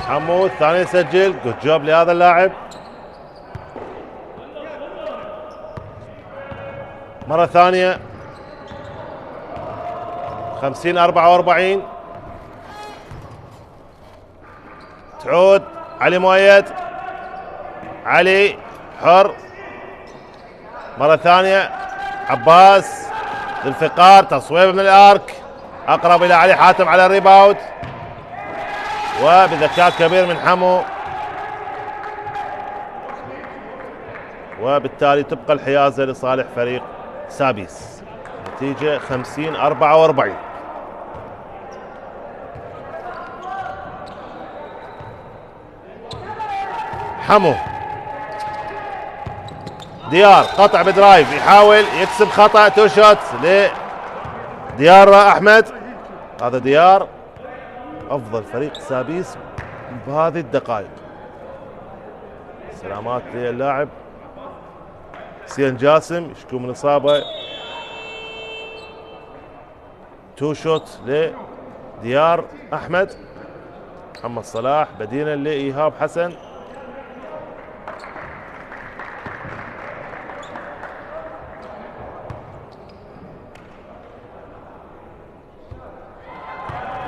حمو الثاني يسجل، جود جوب لهذا اللاعب. مرة ثانية 50-44. تعود علي مؤيد، علي حر مرة ثانية. عباس ذو الفقار، تصويب من الارك، اقرب الى علي حاتم على الريباوند، وبذكاء كبير من حمو، وبالتالي تبقى الحيازة لصالح فريق سابيس. نتيجة 50-44. حمو ديار قطع بدرايف، يحاول يكسب خطأ. 2 شوت لديار احمد. هذا ديار افضل فريق سابيس بهذه الدقائق. سلامات للاعب حسين جاسم، يشكو من اصابه. 2 شوت لديار احمد. محمد صلاح بديلا لايهاب حسن.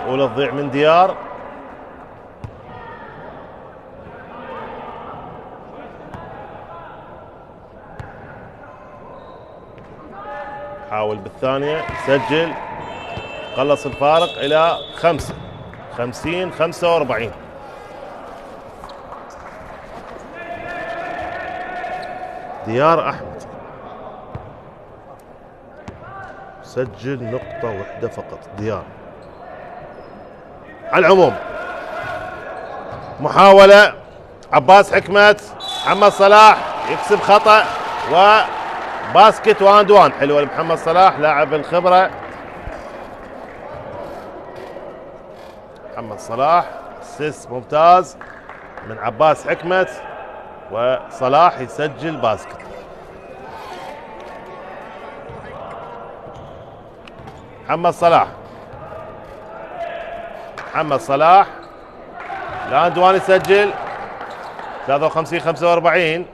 أولى تضيع من ديار. حاول بالثانية يسجل، قلص الفارق إلى 5. 50-45. ديار أحمد سجل نقطة واحدة فقط. ديار على العموم محاولة. عباس حكمت، محمد صلاح يكسب خطأ، وباسكت 1-1 حلوة لمحمد صلاح لاعب الخبرة. محمد صلاح اسيست ممتاز من عباس حكمت، وصلاح يسجل باسكت. محمد صلاح لاندوان يسجل 53-45.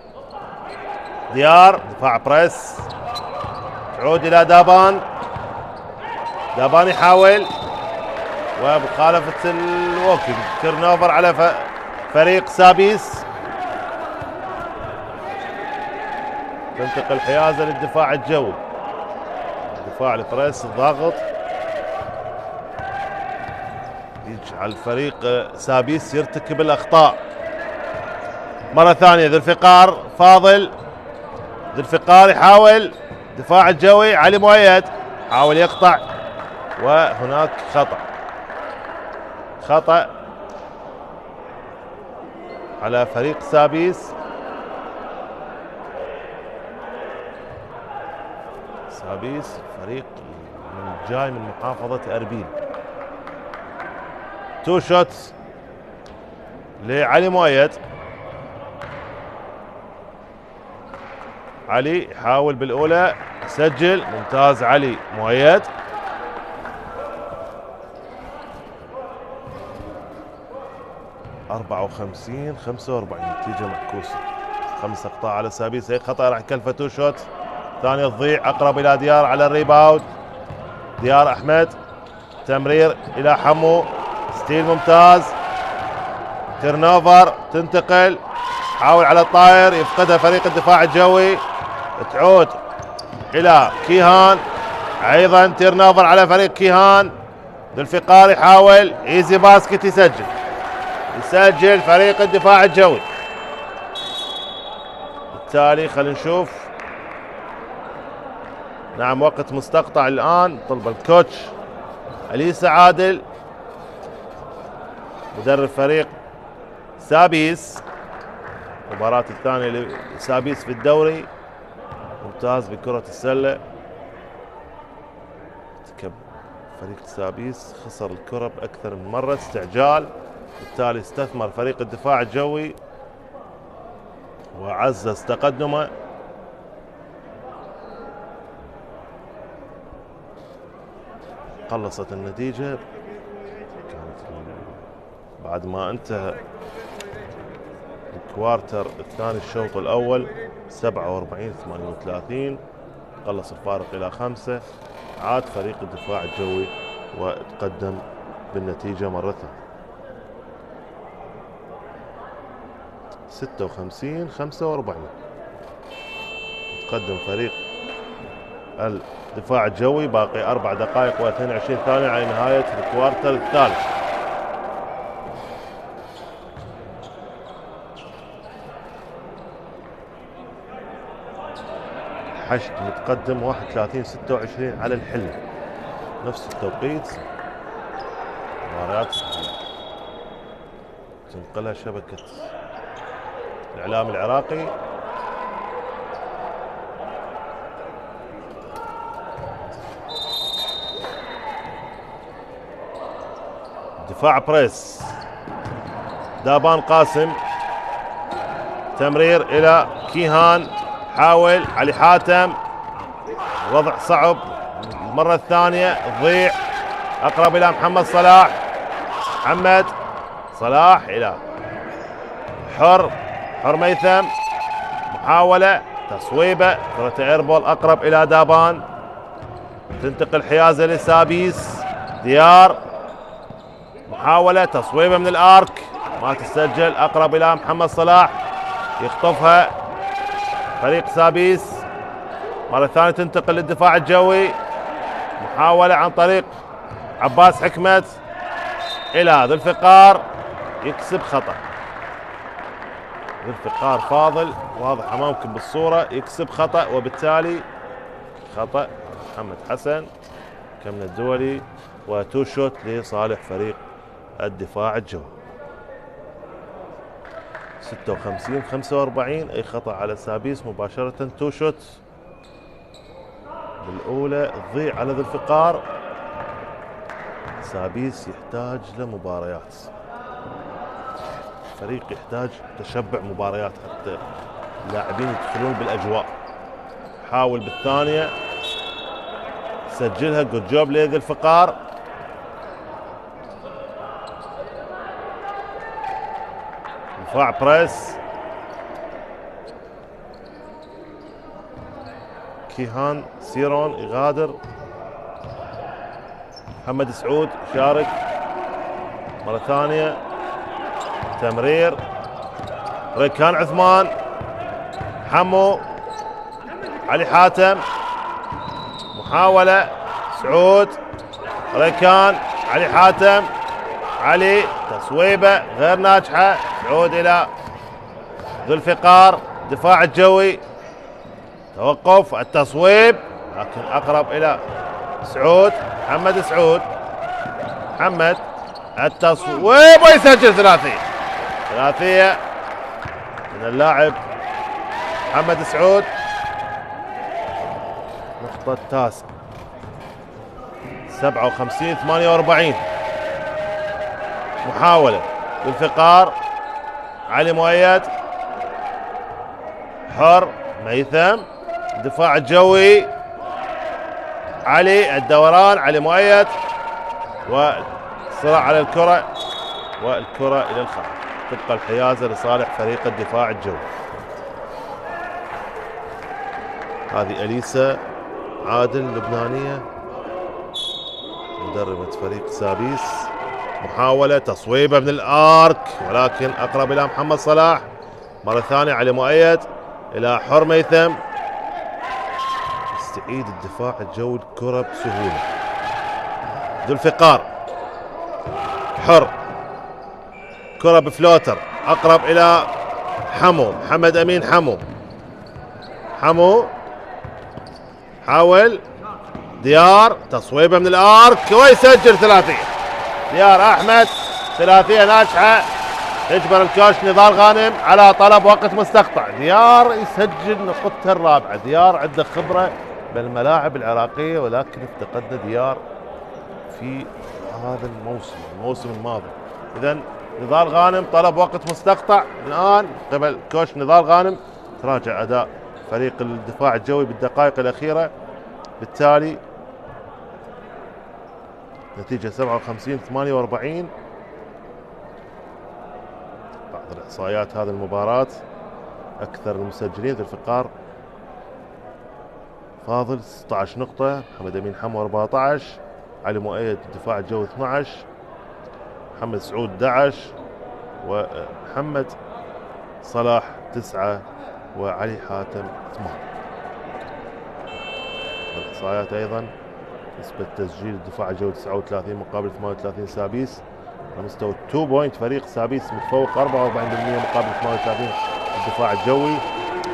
ديار دفاع بريس، تعود الى دابان. دابان يحاول، ومخالفة الوقت تيرن اوفر على فريق سابيس. تنتقل حيازة للدفاع الجوي. دفاع البريس الضاغط يجعل فريق سابيس يرتكب الأخطاء. مرة ثانية ذو الفقار، فاضل ذو الفقار يحاول دفاع الجوي. علي مؤيد حاول يقطع، وهناك خطأ على فريق سابيس. سابيس فريق جاي من محافظة أربيل. 2 شوتس لعلي مؤيد. علي يحاول بالأولى يسجل، ممتاز علي مؤيد. أربعة 54-45 نتيجة معكوسة. 5 أخطاء على سابيس. هيك خطأ راح يكلفه. 2 شوت ثانية تضيع، أقرب إلى ديار على الريباوند. ديار أحمد تمرير الى حمو، ستيل ممتاز، تيرنوفر، تنتقل، حاول على الطاير، يفقدها فريق الدفاع الجوي، تعود الى كيهان، ايضا تيرنوفر على فريق كيهان. ذو الفقار يحاول ايزي باسكت، يسجل فريق الدفاع الجوي. بالتالي خلينا نشوف. نعم وقت مستقطع الان، طلب الكوتش اليسا عادل مدرب فريق سابيس. المباراة الثانية لسابيس في الدوري، ممتاز بكرة السلة. فريق سابيس خسر الكرة بأكثر من مرة، استعجال، بالتالي استثمر فريق الدفاع الجوي وعزز تقدمه. قلصت النتيجة كانت بعد ما انتهى الكوارتر الثاني الشوط الأول 47-38، قلص الفارق إلى 5. عاد فريق الدفاع الجوي وتقدم بالنتيجة مرة ثانية 56-45. تقدم فريق الدفاع الجوي، باقي 4 دقائق و22 ثانية على نهاية الكوارتر الثالث. حشد متقدم 31-26 على الحلة، نفس التوقيت. مباريات تنقلها شبكة الإعلام العراقي. دفاع بريس، دابان قاسم، تمرير إلى كيهان، حاول علي حاتم، وضع صعب المرة الثانية، تضيع، أقرب إلى محمد صلاح، محمد صلاح إلى حر ميثم، محاولة تصويبة، كرة ايربول أقرب إلى دابان، تنتقل حيازة لسابيس، ديار، محاولة تصويبة من الآرك ما تسجل، أقرب إلى محمد صلاح، يخطفها فريق سابيس. مرة ثانية تنتقل للدفاع الجوي، محاولة عن طريق عباس حكمت إلى ذو الفقار، يكسب خطأ. ذو الفقار فاضل واضح أمامكم بالصورة، يكسب خطأ، وبالتالي خطأ محمد حسن كمن الدولي، وتو شوت لصالح فريق الدفاع الجوي. 56-45، أي خطأ على سابيس مباشرة، تو شوت بالأولى تضيع على ذو الفقار. سابيس يحتاج لمباريات، فريق يحتاج تشبع مباريات حتى اللاعبين يدخلون بالأجواء. حاول بالثانية، سجلها، جود جوب لذو الفقار. دفاع بريس، كيهان سيرون يغادر، محمد سعود يشارك مرة ثانية، تمرير، ريكان عثمان، حمو، علي حاتم، محاولة، سعود، ريكان، علي حاتم، علي، تصويبة غير ناجحة، تعود إلى ذو الفقار، دفاع الجوي، توقف التصويب، لكن أقرب إلى سعود، محمد سعود، محمد، التصويب ويسجل ثلاثية من اللاعب محمد سعود، نقطة تاسع. 57-48. محاولة بالفقار، علي مؤيد، حر ميثم، الدفاع الجوي، علي، الدوران، علي مؤيد، والصراع على الكرة، والكرة إلى الخارج. تبقى الحيازة لصالح فريق الدفاع الجوي. هذه أليسا عادل لبنانية مدربة فريق سابيس. محاولة تصويبة من الارك ولكن اقرب الى محمد صلاح. مرة ثانية علي مؤيد الى حر ميثم. يستعيد الدفاع الجوي الكرة بسهولة. ذو الفقار حر، كرة بفلوتر اقرب الى حمو، محمد امين حمو حاول ديار تصويبه من الارك ويسجل ثلاثية. ديار احمد ثلاثية ناجحة تجبر الكوش نضال غانم على طلب وقت مستقطع. ديار يسجل نقطته الرابعة. ديار عنده خبرة بالملاعب العراقية ولكن افتقدنا ديار في هذا الموسم الماضي. اذا نضال غانم طلب وقت مستقطع الان قبل كوش نضال غانم. تراجع اداء فريق الدفاع الجوي بالدقائق الاخيرة، بالتالي نتيجة 57-48. بعض الاحصائيات هذه المباراة: اكثر المسجلين ذو الفقار فاضل 16 نقطة، محمد امين حمو 14، علي مؤيد الدفاع الجوي 12، محمد سعود 11، ومحمد صلاح 9، وعلي حاتم 8. الاحصائيات ايضا: نسبة تسجيل الدفاع الجوي 39 مقابل 38 سابيس. على مستوى 2 بوينت فريق سابيس متفوق 44% مقابل 38 الدفاع الجوي.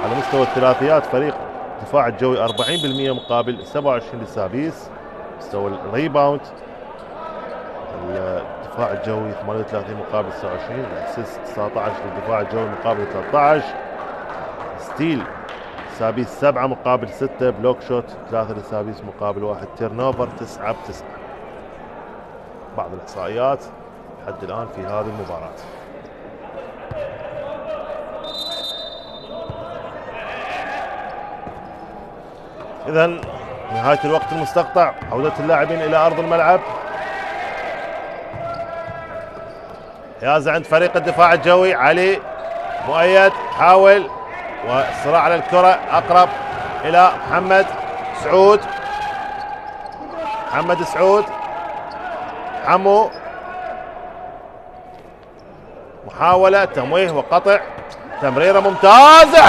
على مستوى الثلاثيات فريق الدفاع الجوي 40% مقابل 27 لسابيس. مستوى الريباوند الدفاع الجوي 38 مقابل 29، الاسيست 19 للدفاع الجوي مقابل 13، ستيل سابيس 7 مقابل 6، بلوك شوت 3 لسابيس مقابل 1، تيرن اوفر 9 ب9. بعض الاحصائيات لحد الان في هذه المباراة. اذا نهاية الوقت المستقطع، عودة اللاعبين الى ارض الملعب. حيازة عند فريق الدفاع الجوي. علي مؤيد حاول والصراع على الكرة اقرب الى محمد سعود. حمو محاولة تمويه وقطع، تمريرة ممتازة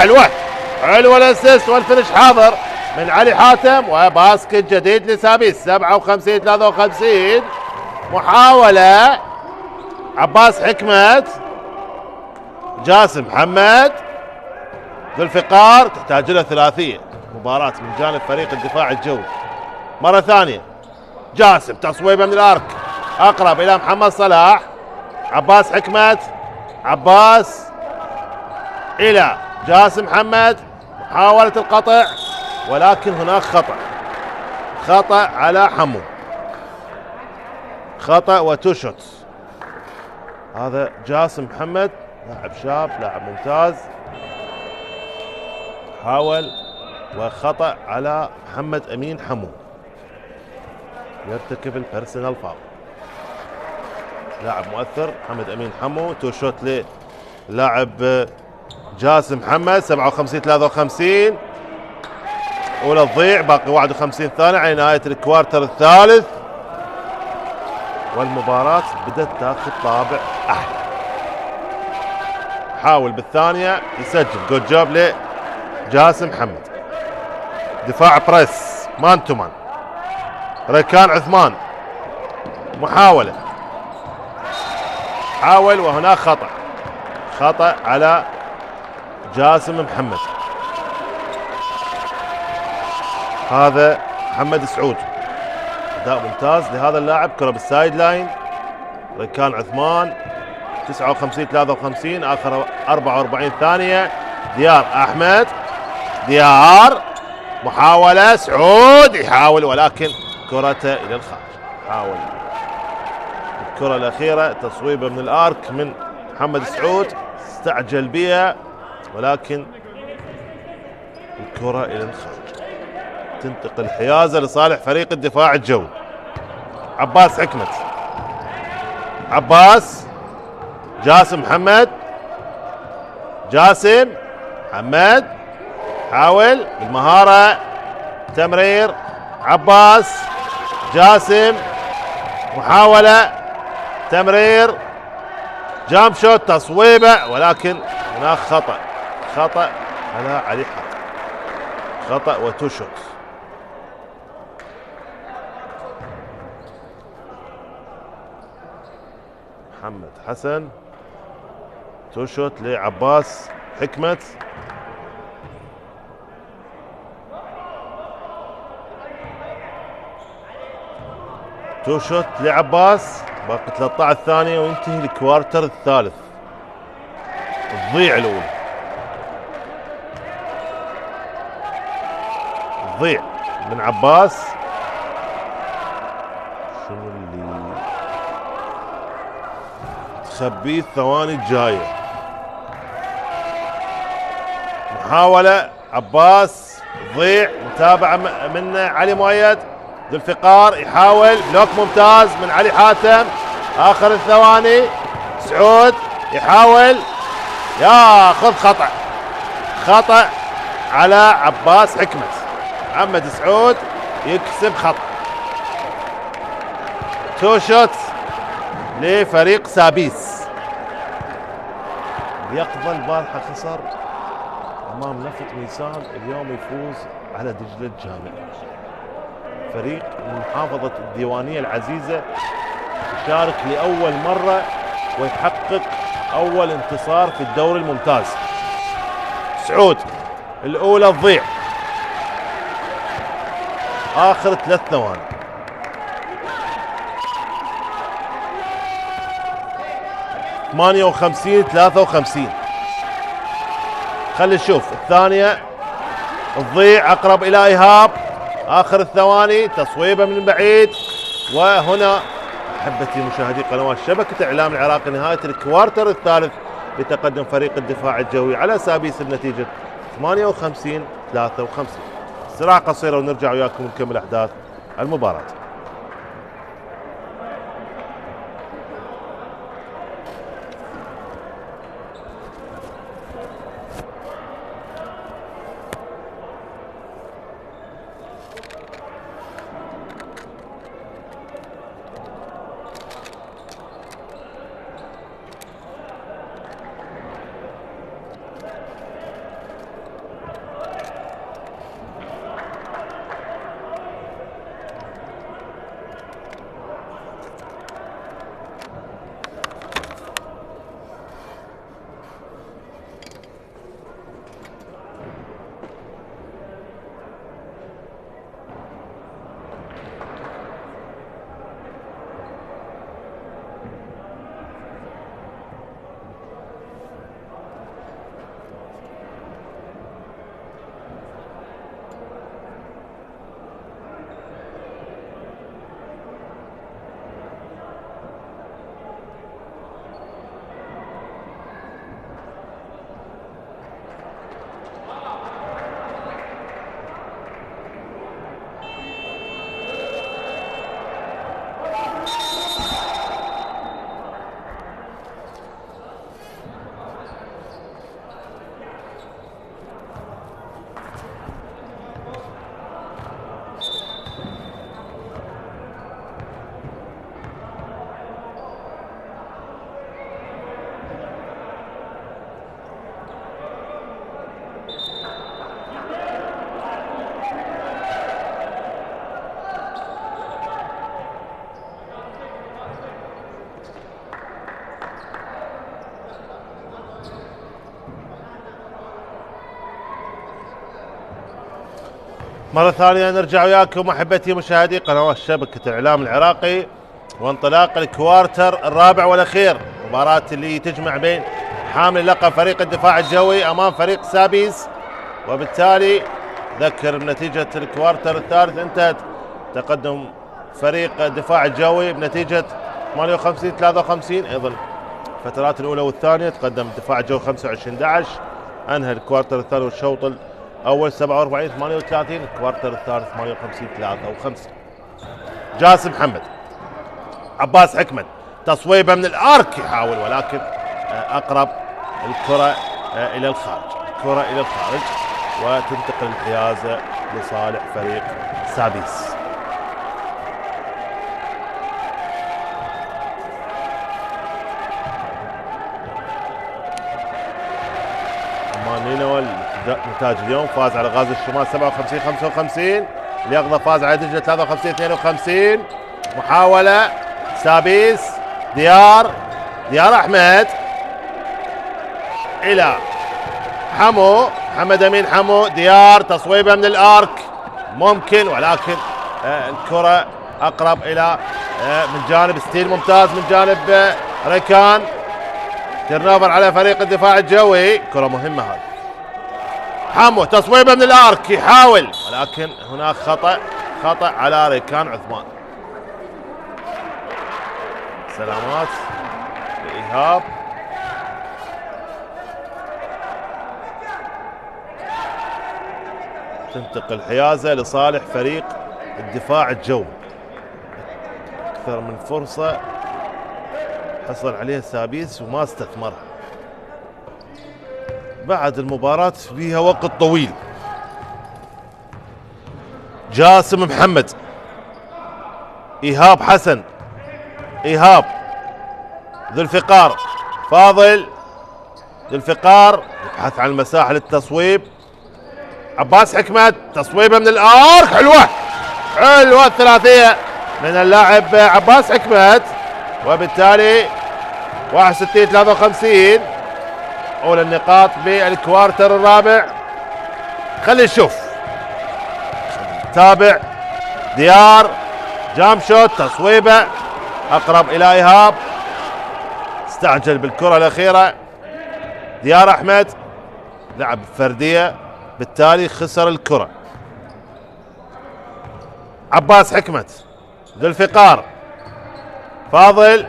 حلوة الاسيست والفينش حاضر من علي حاتم، وباسكت جديد لسابيس 57-53. محاولة عباس حكمت، جاسم محمد، ذو الفقار تحتاج له ثلاثية. مباراة من جانب فريق الدفاع الجوي. مرة ثانية جاسم تصويبه من الارك اقرب الى محمد صلاح. عباس حكمت، عباس الى جاسم محمد، محاولة القطع ولكن هناك خطأ على حمو، خطأ وتو شوت. هذا جاسم محمد لاعب شاب لاعب ممتاز، حاول وخطأ على محمد امين حمو، يرتكب البيرسونال فاول. لاعب مؤثر محمد امين حمو، تو شوت للاعب جاسم محمد 57-53. اولى تضيع، باقي 51 ثانية على نهاية الكوارتر الثالث، والمباراة بدأت تاخذ طابع احلى. حاول بالثانية يسجل، جود جوب لجاسم محمد. دفاع بريس مان تو مان، ركان عثمان حاول وهناك خطأ على جاسم محمد. هذا محمد سعود، اداء ممتاز لهذا اللاعب. كرة بالسايد لاين، ركان عثمان 59-53، اخر 44 ثانية. ديار احمد، ديار محاولة، سعود يحاول ولكن كرته الى الخارج. حاول الكرة الاخيرة تصويبه من الارك من محمد سعود، استعجل بها ولكن الكرة الى الخارج. تنتقل حيازة لصالح فريق الدفاع الجوي. عباس حكمت، عباس، جاسم محمد، حاول بالمهارة، تمرير، عباس، جاسم، محاولة تمرير جامب شوت تصويبة، ولكن هناك خطأ على علي حاتم، خطأ وتو شوت. محمد حسن تو شوت لعباس حكمت. تو شوت لعباس، باقي 13 ثانية وينتهي الكوارتر الثالث. تضيع الأولى، تضيع من عباس. شنو اللي تخبيه الثواني الجاية؟ محاولة عباس تضيع، متابعة منه علي مؤيد. ذو الفقار يحاول بلوك ممتاز من علي حاتم. اخر الثواني سعود يحاول ياخذ خطأ على عباس حكمت. محمد سعود يكسب خطأ. تو شوت لفريق سابيس. اليقظة البارحة خسر امام نفط ميسان، اليوم يفوز على دجلة الجامعي. فريق من محافظة الديوانية العزيزة يشارك لأول مرة ويحقق أول انتصار في الدوري الممتاز. سعود الأولى تضيع، آخر 3 ثواني. ثمانية 53. خلي نشوف الثانية تضيع، أقرب إلى إيهاب. آخر الثواني تصويبة من بعيد. وهنا أحبتي مشاهدي قنوات شبكة إعلام العراقي نهاية الكوارتر الثالث لتقدم فريق الدفاع الجوي على سابيس بنتيجة 58-53. استراحة قصيرة ونرجع وياكم نكمل أحداث المباراة. مرة ثانية نرجع وياكم أحبتي مشاهدي قنوات شبكة الإعلام العراقي، وانطلاق الكوارتر الرابع والأخير. مباراة اللي تجمع بين حامل لقب فريق الدفاع الجوي أمام فريق سابيس، وبالتالي ذكر بنتيجة الكوارتر الثالث انتهت تقدم فريق الدفاع الجوي بنتيجة 58-53. أيضا الفترات الأولى والثانية تقدم الدفاع الجوي 25-11. أنهى الكوارتر الثاني والشوط الأول 47-38. الكوارتر الثالث 58-53. جاسم محمد، عباس حكمت، تصويبه من الارك يحاول، ولكن اقرب الكرة الى الخارج، وتنتقل الحيازة لصالح فريق سابيس. نينوى نتاج اليوم فاز على غازي الشمال 57 55. اليقظة فاز على دجلة 53 52. محاولة سابيس ديار احمد الى حمو محمد امين حمو. ديار تصويبه من الارك ممكن، ولكن الكرة اقرب الى من جانب ستيل ممتاز من جانب ريكان. تيرنوفر على فريق الدفاع الجوي. كرة مهمة هذه. حمو تصويبه من الارك يحاول، ولكن هناك خطأ على ريكان عثمان. سلامات لإيهاب. تنتقل حيازة لصالح فريق الدفاع الجوي. أكثر من فرصة حصل عليها سابيس وما استثمرها. بعد المباراة فيها وقت طويل. جاسم محمد، إيهاب حسن، إيهاب ذو الفقار، فاضل ذو الفقار يبحث عن المساحة للتصويب. عباس حكمت تصويبه من الارك حلوة الثلاثية من اللاعب عباس حكمت، وبالتالي 61 53. اولى النقاط بالكوارتر الرابع. خلي نشوف. تابع ديار جام شوت تصويبه اقرب الى ايهاب. استعجل بالكرة الاخيرة. ديار احمد لعب فردية بالتالي خسر الكرة. عباس حكمت ذو الفقار، فاضل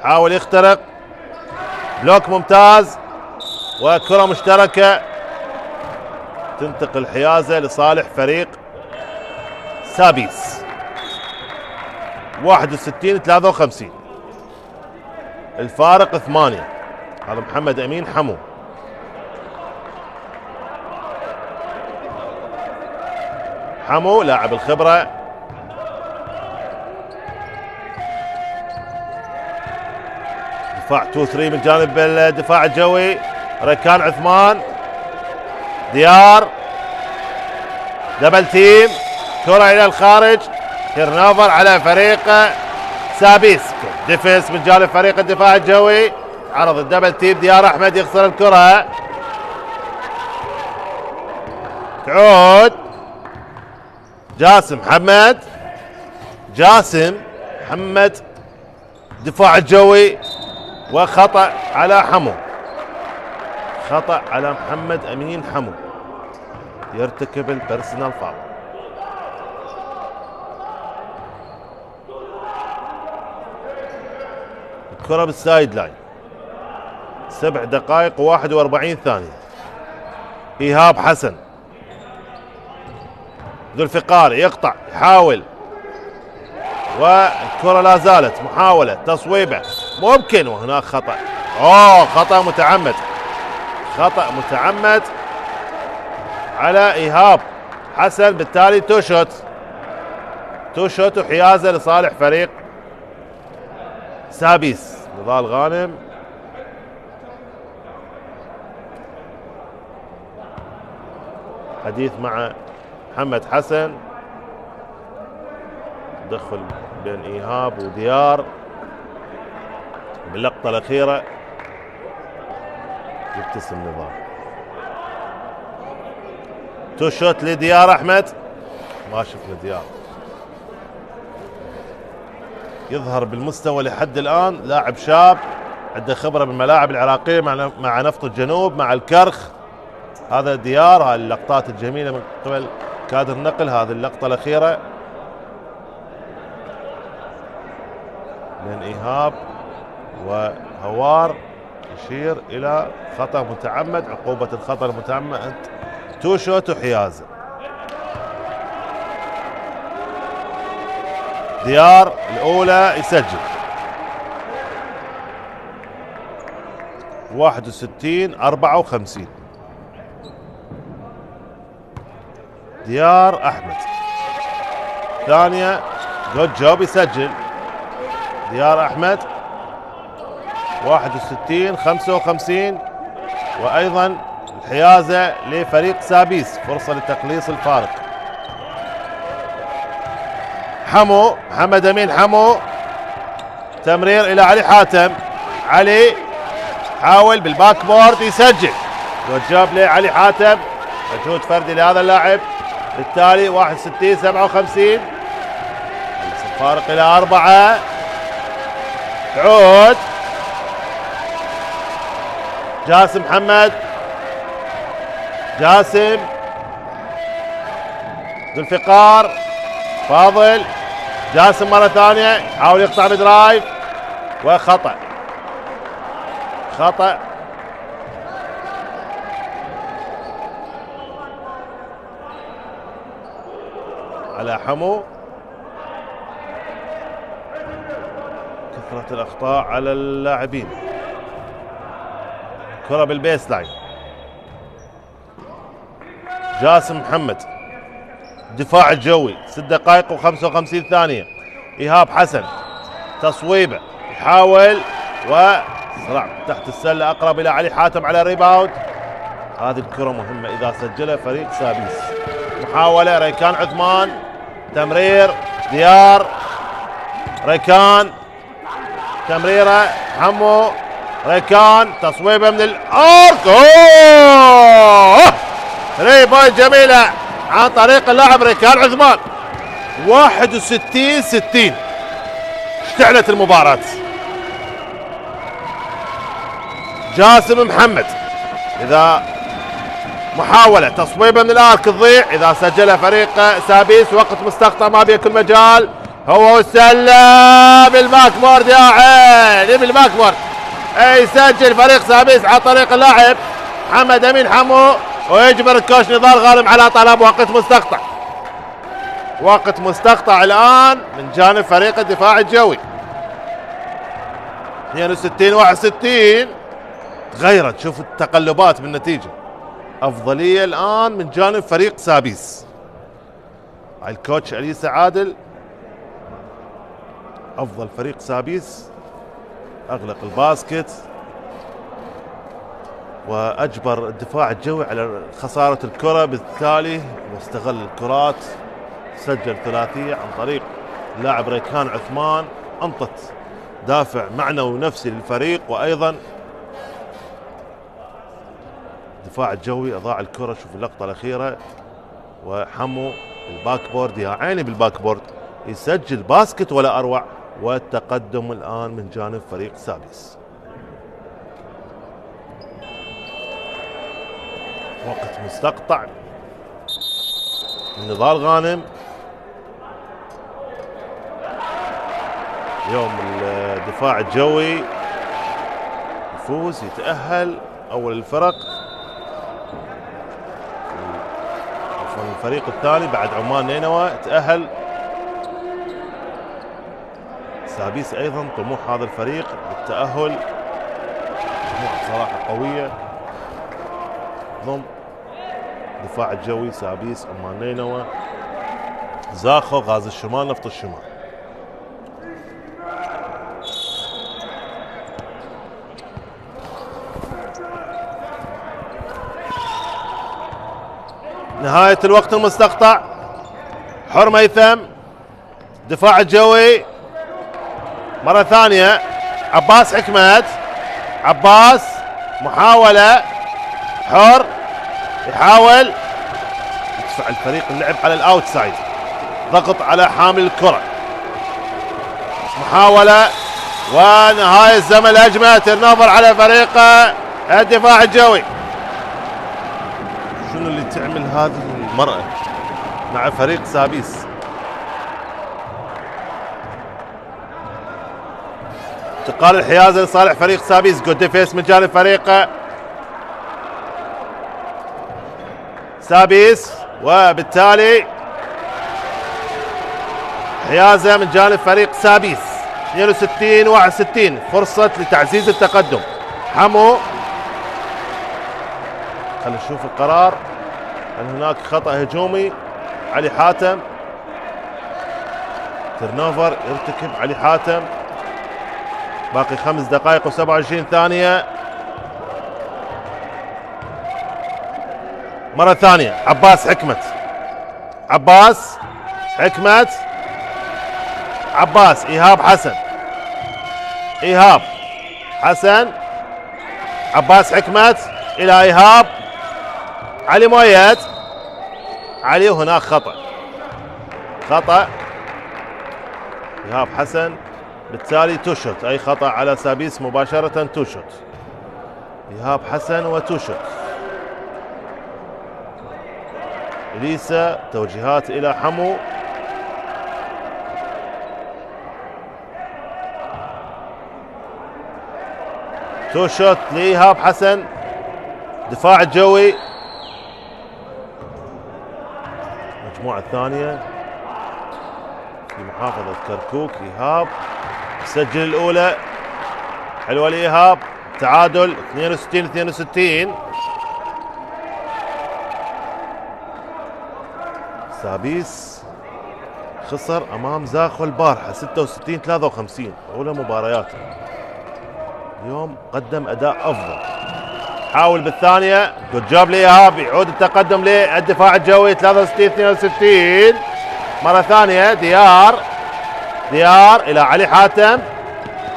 حاول يخترق، بلوك ممتاز وكرة مشتركة. تنتقل حيازة لصالح فريق سابيس 61 53. الفارق 8. هذا محمد امين حمو. حمو لاعب الخبرة. دفاع 2-3 من جانب الدفاع الجوي. ركان عثمان. ديار دبل تيم، كرة الى الخارج. تيرنوفر على فريق سابيس. ديفنس من جانب فريق الدفاع الجوي. عرض الدبل تيم. ديار احمد يخسر الكرة. تعود جاسم محمد دفاع الجوي، وخطأ على حمو. خطأ على محمد امين حمو، يرتكب البيرسونال فاول. الكرة بالسايد لاين. 7 دقائق و41 ثانية. ايهاب حسن ذو الفقار يقطع يحاول، والكرة لا زالت محاولة تصويبه ممكن، وهناك خطأ. خطأ متعمد على ايهاب حسن. بالتالي تو شوت وحيازة لصالح فريق سابيس. نضال غانم حديث مع محمد حسن. تدخل بين ايهاب وديار باللقطة الأخيرة. يبتسم نضال. تو شوت لديار احمد. ما شفنا ديار يظهر بالمستوى لحد الان. لاعب شاب عنده خبرة بالملاعب العراقية مع نفط الجنوب مع الكرخ. هذا ديار. هاي اللقطات الجميلة من قبل كادر نقل. هذه اللقطة الأخيرة من إيهاب وهوار يشير إلى خطأ متعمد. عقوبة الخطأ المتعمد تو شوت وحيازة. ديار الأولى يسجل 61 54. ديار احمد ثانية جود جوب يسجل. ديار احمد 61 55. وايضا الحيازة لفريق سابيس، فرصة لتقليص الفارق. حمو، محمد امين حمو، تمرير الى علي حاتم. علي حاول بالباك بورد يسجل، وجاب لعلي حاتم، مجهود فردي لهذا اللاعب، بالتالي 61-57. الفارق الى 4. عود جاسم محمد، جاسم ذو الفقار، فاضل جاسم مرة ثانية، حاول يقطع بدرايف وخطأ. خطأ على حمو. كثرة الأخطاء على اللاعبين. كرة بالبيس لاين. جاسم محمد، دفاع الجوي 6 دقائق و55 ثانية. إيهاب حسن، تصويبه يحاول وصراع تحت السلة، أقرب إلى علي حاتم على ريباوند. هذه الكرة مهمة إذا سجلها فريق سابيس. محاولة ريكان عثمان، تمرير ديار، ريكان تمريرة حمو، ريكان تصويبه من الارك. اوه 3 بوينت جميلة عن طريق اللاعب ريكان عثمان. 61-60 اشتعلت المباراة. جاسم محمد، إذا محاولة تصويبه من الارك تضيع، إذا سجلها فريق سابيس وقت مستقطع ما بيكون مجال. هو والسلة بالباك بورد يا عين، بالباك بورد يسجل فريق سابيس عن طريق اللاعب محمد امين حمو، ويجبر الكوش نضال غانم على طلب وقت مستقطع. وقت مستقطع الآن من جانب فريق الدفاع الجوي. 62-61 تغيرت، شوف التقلبات بالنتيجة. أفضلية الآن من جانب فريق سابيس. الكوتش أليسا عادل، أفضل فريق سابيس، أغلق الباسكت وأجبر الدفاع الجوي على خسارة الكرة، بالتالي واستغل الكرات، سجل ثلاثية عن طريق اللاعب ريكان عثمان، أنطت دافع معنوي ونفسي للفريق. وأيضا الدفاع الجوي أضاع الكرة. شوف اللقطة الأخيرة، وحمو الباك بورد يا عيني بالباك بورد، يسجل باسكت ولا أروع. والتقدم الآن من جانب فريق سابيس. وقت مستقطع من نضال غانم. اليوم الدفاع الجوي يفوز، يتأهل أول الفرق، عفوا الفريق الثاني بعد عمان نينوى تأهل. سابيس أيضا طموح هذا الفريق بالتأهل، طموح صراحة قوية ضم دفاع الجوي سابيس، عمان نينوى، زاخو، غازي الشمال، نفط الشمال. نهاية الوقت المستقطع. حر ميثم، دفاع الجوي مرة ثانية، عباس حكمت، عباس محاولة، حر يحاول يدفع الفريق اللعب على الاوتسايد، ضغط على حامل الكرة، محاولة ونهاية الزمن الهجمة، ترنوفر على فريق الدفاع الجوي. شنو اللي تعمل هذه المرأة مع فريق سابيس؟ انتقال الحيازة لصالح فريق سابيس، جود ديفيس من جانب فريق سابيس، وبالتالي حيازة من جانب فريق سابيس. 62-61 فرصة لتعزيز التقدم. حمو، خلينا نشوف القرار. هل هناك خطأ هجومي؟ علي حاتم، ترنوفر يرتكب علي حاتم. باقي 5 دقائق و27 ثانية. مرة ثانية عباس حكمت، عباس حكمت، عباس إيهاب حسن، إيهاب حسن، عباس حكمت إلى إيهاب، علي مؤيد، علي وهناك خطأ، خطأ إيهاب حسن، بالتالي توشوت، أي خطأ على سابيس مباشرة توشوت. إيهاب حسن وتوشوت. إليسا توجيهات إلى حمو، توشوت لإيهاب حسن، دفاع الجوي. المجموعة الثانية في محافظة كركوك، إيهاب سجل الأولى، حلوة لإيهاب، تعادل 62-62. سابيس خسر أمام زاخو البارحة 66-53 أولى مبارياته، اليوم قدم أداء أفضل، حاول بالثانية، جود جاب لإيهاب، يعود التقدم للدفاع الجوي 63-62. مرة ثانية ديار إلى علي حاتم،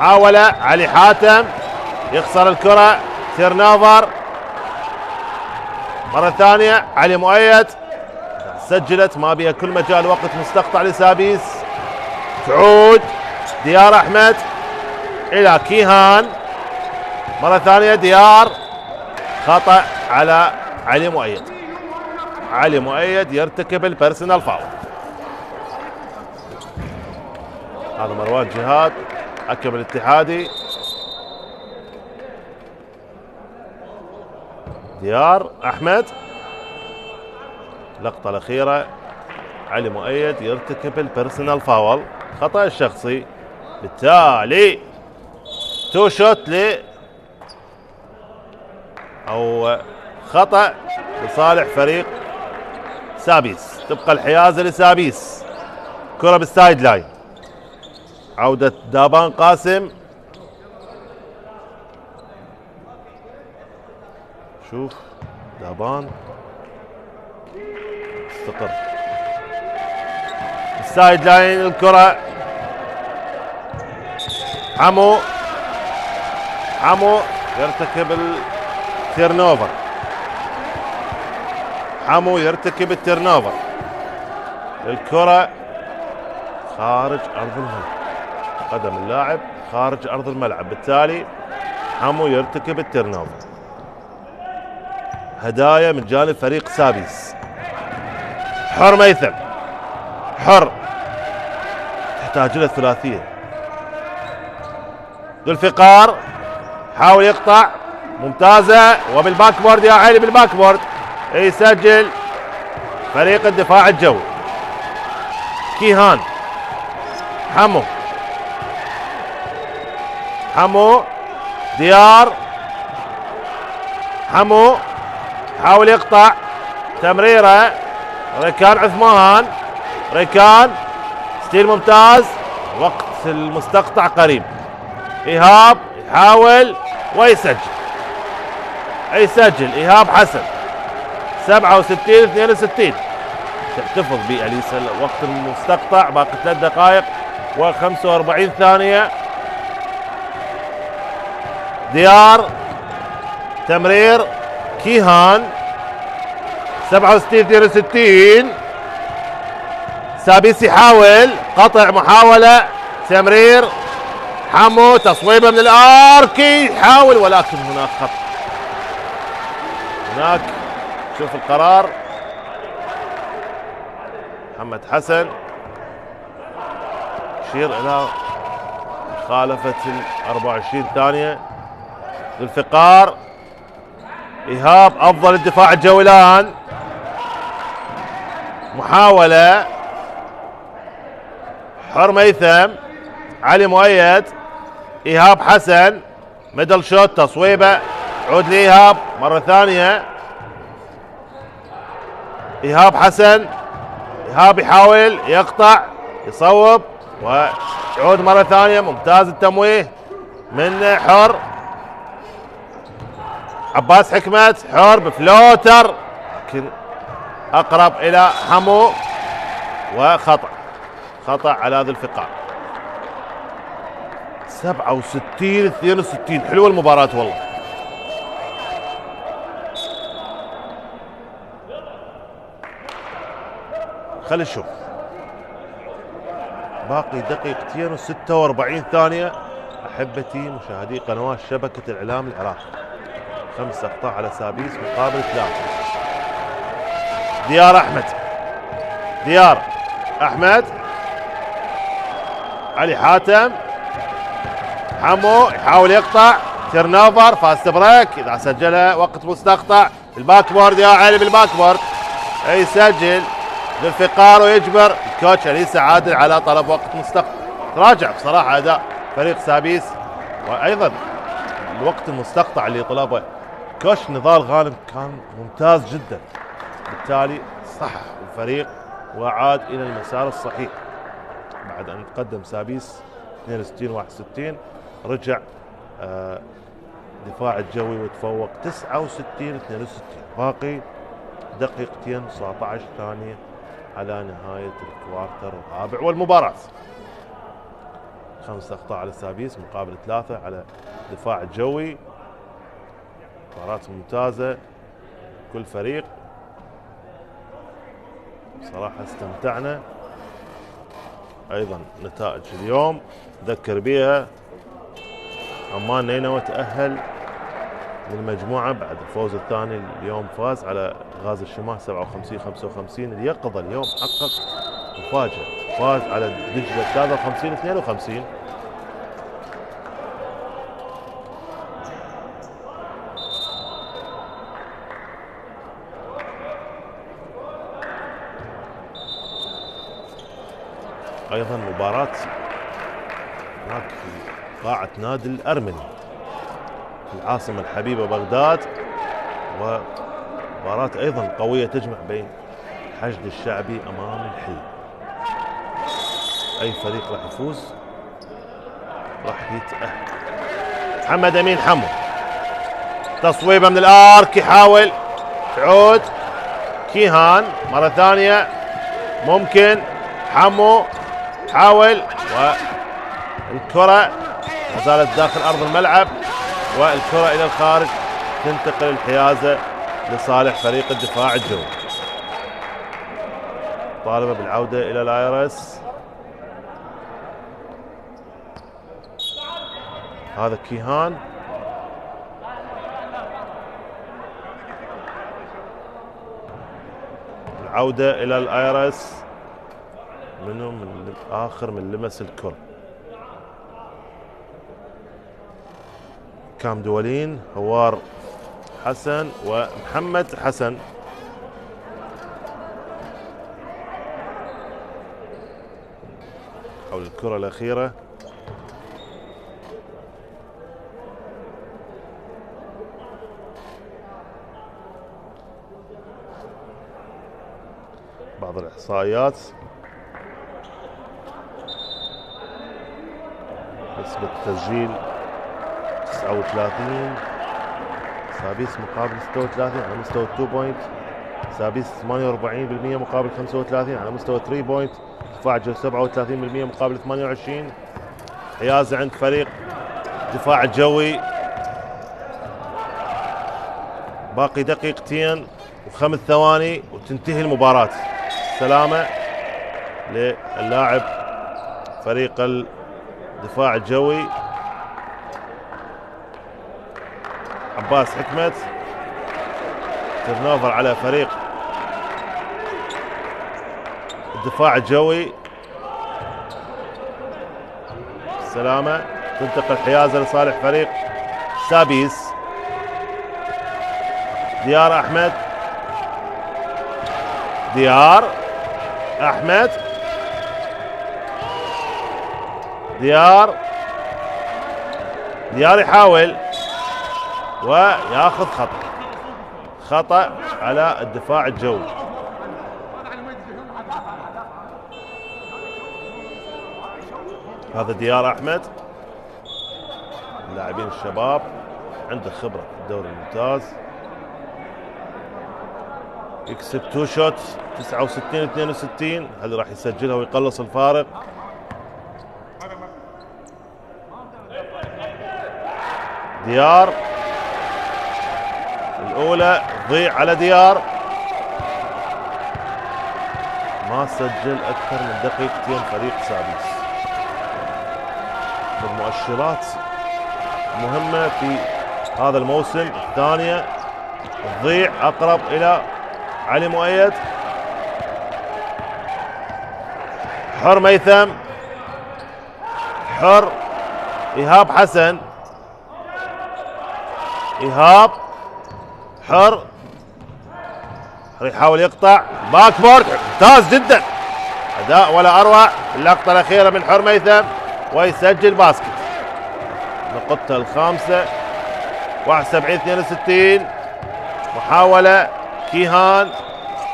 حاول علي حاتم يخسر الكرة، تيرنوفر. مرة ثانية علي مؤيد، سجلت، ما بها كل مجال، وقت مستقطع لسابيس. تعود ديار أحمد إلى كيهان، مرة ثانية ديار، خطأ على علي مؤيد، علي مؤيد يرتكب البيرسونال فاول. هذا مروان جهاد حكم الاتحادي. ديار أحمد، اللقطة الأخيرة علي مؤيد يرتكب البيرسونال فاول، خطأ الشخصي، بالتالي تو شوت أو خطأ لصالح فريق سابيس، تبقى الحيازة لسابيس. كرة بالسايد لاين، عودة دابان قاسم، شوف دابان استقر، السايد لاين الكرة، حمو يرتكب التيرنوفر، حمو يرتكب التيرنوفر، الكرة خارج أرض الملعب، قدم اللاعب خارج أرض الملعب، بالتالي حمو يرتكب التيرنوفر. هدايا من جانب فريق سابيس. حر ميثم، حر تحتاج له ثلاثية. ذو الفقار حاول يقطع، ممتازة، وبالباك بورد يا عيني، بالباك بورد يسجل فريق الدفاع الجوي. كيهان، حمو ديار، حمو حاول يقطع، تمريرة، ريكان عثمان، ريكان ستيل ممتاز، وقت المستقطع قريب. إيهاب يحاول ويسجل، إيهاب حسن 67-62. تحتفظ بأليسا وقت المستقطع، باقي 3 دقائق و45 ثانية. ديار، تمرير، كيهان 67-62. سابيس يحاول قطع، محاولة، تمرير، حمو تصويبه من الاركي، يحاول ولكن هناك خط، هناك شوف القرار. محمد حسن يشير الى مخالفة 24 ثانية. ذو الفقار، إيهاب أفضل الدفاع الجوي الآن، محاولة، حر ميثم، علي مؤيد، إيهاب حسن، ميدل شوت، تصويبة، عود لإيهاب مرة ثانية. إيهاب حسن، إيهاب يحاول يقطع، يصوب، ويعود مرة ثانية، ممتاز التمويه من حر. عباس حكمت، حر بفلوتر، لكن اقرب الى حمو، وخطأ على ذو الفقار. 67-62. حلوه المباراة والله. خلي نشوف. باقي دقيقتين و46 ثانية. احبتي مشاهدي قنوات شبكة الاعلام العراقي، 5 اخطاء على سابيس مقابل 3. ديار احمد، علي حاتم، حمو يحاول يقطع، تيرنوفر، فاست بريك، اذا سجلها وقت مستقطع. الباك بورد يا علي، بالباك بورد يسجل للفقار ويجبر الكوتش أليسا عادل على طلب وقت مستقطع. تراجع بصراحة اداء فريق سابيس، وايضا الوقت المستقطع اللي طلبه كوتش نضال غانم كان ممتاز جدا، بالتالي صحح الفريق وعاد الى المسار الصحيح. بعد ان تقدم سابيس 62-61 رجع دفاع الجوي وتفوق 69-62. باقي دقيقتين 19 ثانية على نهاية الكوارتر الرابع والمباراة. 5 اخطاء على سابيس مقابل 3 على دفاع الجوي. مباراة ممتازة كل فريق، بصراحة استمتعنا. ايضا نتائج اليوم نذكر بها: عمان نينوى تأهل للمجموعة بعد الفوز الثاني. اليوم فاز على غاز الشمال 57-55. اليقظة اليوم حقق مفاجأة، فاز على دجلة 53-52. ايضا مباراة هناك في قاعة نادي الأرمني في العاصمة الحبيبة بغداد، ومباراة ايضا قوية تجمع بين الحشد الشعبي امام الحلم. اي فريق راح يفوز راح يتأهل. محمد امين حمو، تصويبه من الارك، يحاول تعود كيهان مرة ثانية، ممكن حمو حاول، والكرة ما زالت داخل ارض الملعب، والكرة الى الخارج، تنتقل الحيازة لصالح فريق الدفاع الجوي. طالبة بالعودة الى الايرس. هذا كيهان، العودة الى الايرس. منهم من اخر من لمس الكرة؟ كام دولين، هوار حسن ومحمد حسن. حول الكرة الأخيرة، بعض الإحصائيات. نسبة التسجيل 39 سابيس مقابل 36 على مستوى التو بوينت. سابيس 48% مقابل 35 على مستوى 3 بوينت. دفاع جو 37% مقابل 28. حيازة عند فريق دفاع الجوي. باقي دقيقتين و5 ثواني وتنتهي المباراة. سلامة للاعب فريق الدفاع الجوي عباس حكمت. ترنوفر على فريق الدفاع الجوي. سلامة، تنتقل حيازة لصالح فريق سابيس. ديار أحمد، ديار أحمد، ديار يحاول وياخذ خطأ على الدفاع الجوي. هذا ديار أحمد، اللاعبين الشباب عنده خبرة في الدوري الممتاز. يكسب 2 شوت 69-62. هل راح يسجلها ويقلص الفارق؟ ديار الأولى تضيع على ديار، ما سجل أكثر من دقيقتين فريق سابيس. المؤشرات مهمة في هذا الموسم. الثانية تضيع أقرب إلى علي مؤيد. حر ميثم، حر إيهاب حسن، إيهاب حر يحاول يقطع باك بورد ممتاز جدا، أداء ولا أروع. اللقطة الأخيرة من حر ميثم ويسجل باسكت. نقطته الخامسة 71-62. محاولة كيهان،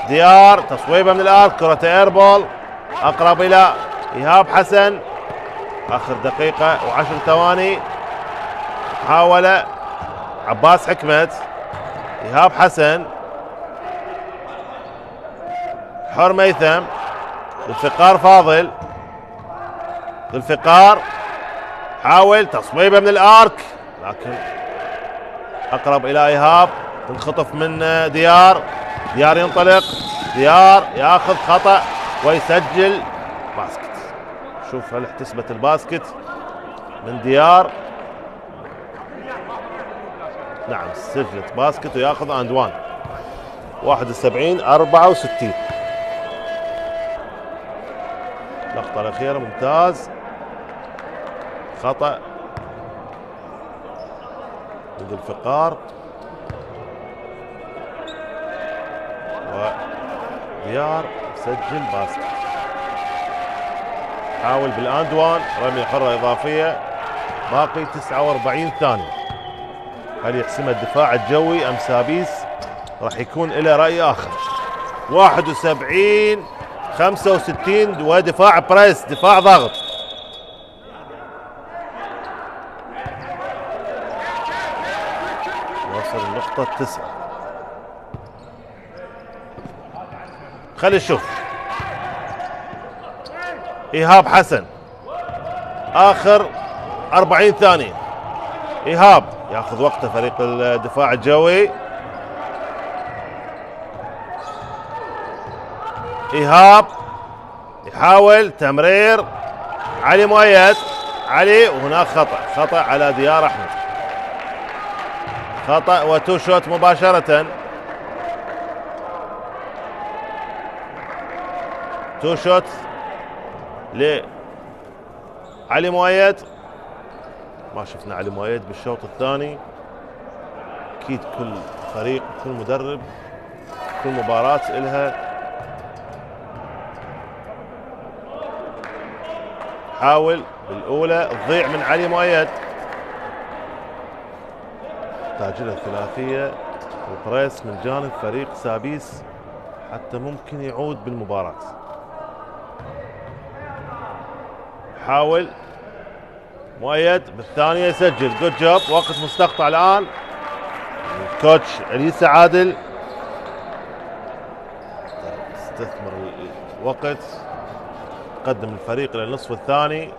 ديار تصويبة من الارض، كرة ايربول اقرب الى ايهاب حسن. اخر دقيقة و10 ثواني. محاولة عباس حكمت، ايهاب حسن، حر ميثم، ذو الفقار فاضل، ذو الفقار حاول تصويبة من الارك لكن اقرب الى ايهاب. تنخطف من ديار، ديار ينطلق، ديار ياخذ خطأ ويسجل باسكت. شوف هل احتسبت الباسكت من ديار. نعم سجلت باسكت وياخذ اند وان. 71-64. اللقطة الأخيرة ممتاز، خطأ من الفقار وديار سجل باسكت. حاول بالاند وان، رمية حرة إضافية، باقي 49 ثانية. هل يحسمها الدفاع الجوي أم سابيس راح يكون له رأي آخر؟ 61-65 ودفاع بريس، دفاع ضغط. وصل النقطة 9. خلي نشوف إيهاب حسن آخر 40 ثانية. إيهاب ياخذ وقته فريق الدفاع الجوي. إيهاب يحاول تمرير، علي مؤيد، علي وهناك خطأ على ديار أحمد، خطأ وتو شوت مباشرة. تو شوت لعلي مؤيد. ما شفنا علي مؤيد بالشوط الثاني. اكيد كل فريق كل مدرب كل مباراة إلها. حاول بالأولى تضيع من علي مؤيد، تحتاج له ثلاثية وبريس من جانب فريق سابيس حتى ممكن يعود بالمباراة. حاول مؤيد بالثانية يسجل، جود جوب. وقت مستقطع الآن. الكوتش اليسا عادل استثمر الوقت، قدم الفريق للنصف الثاني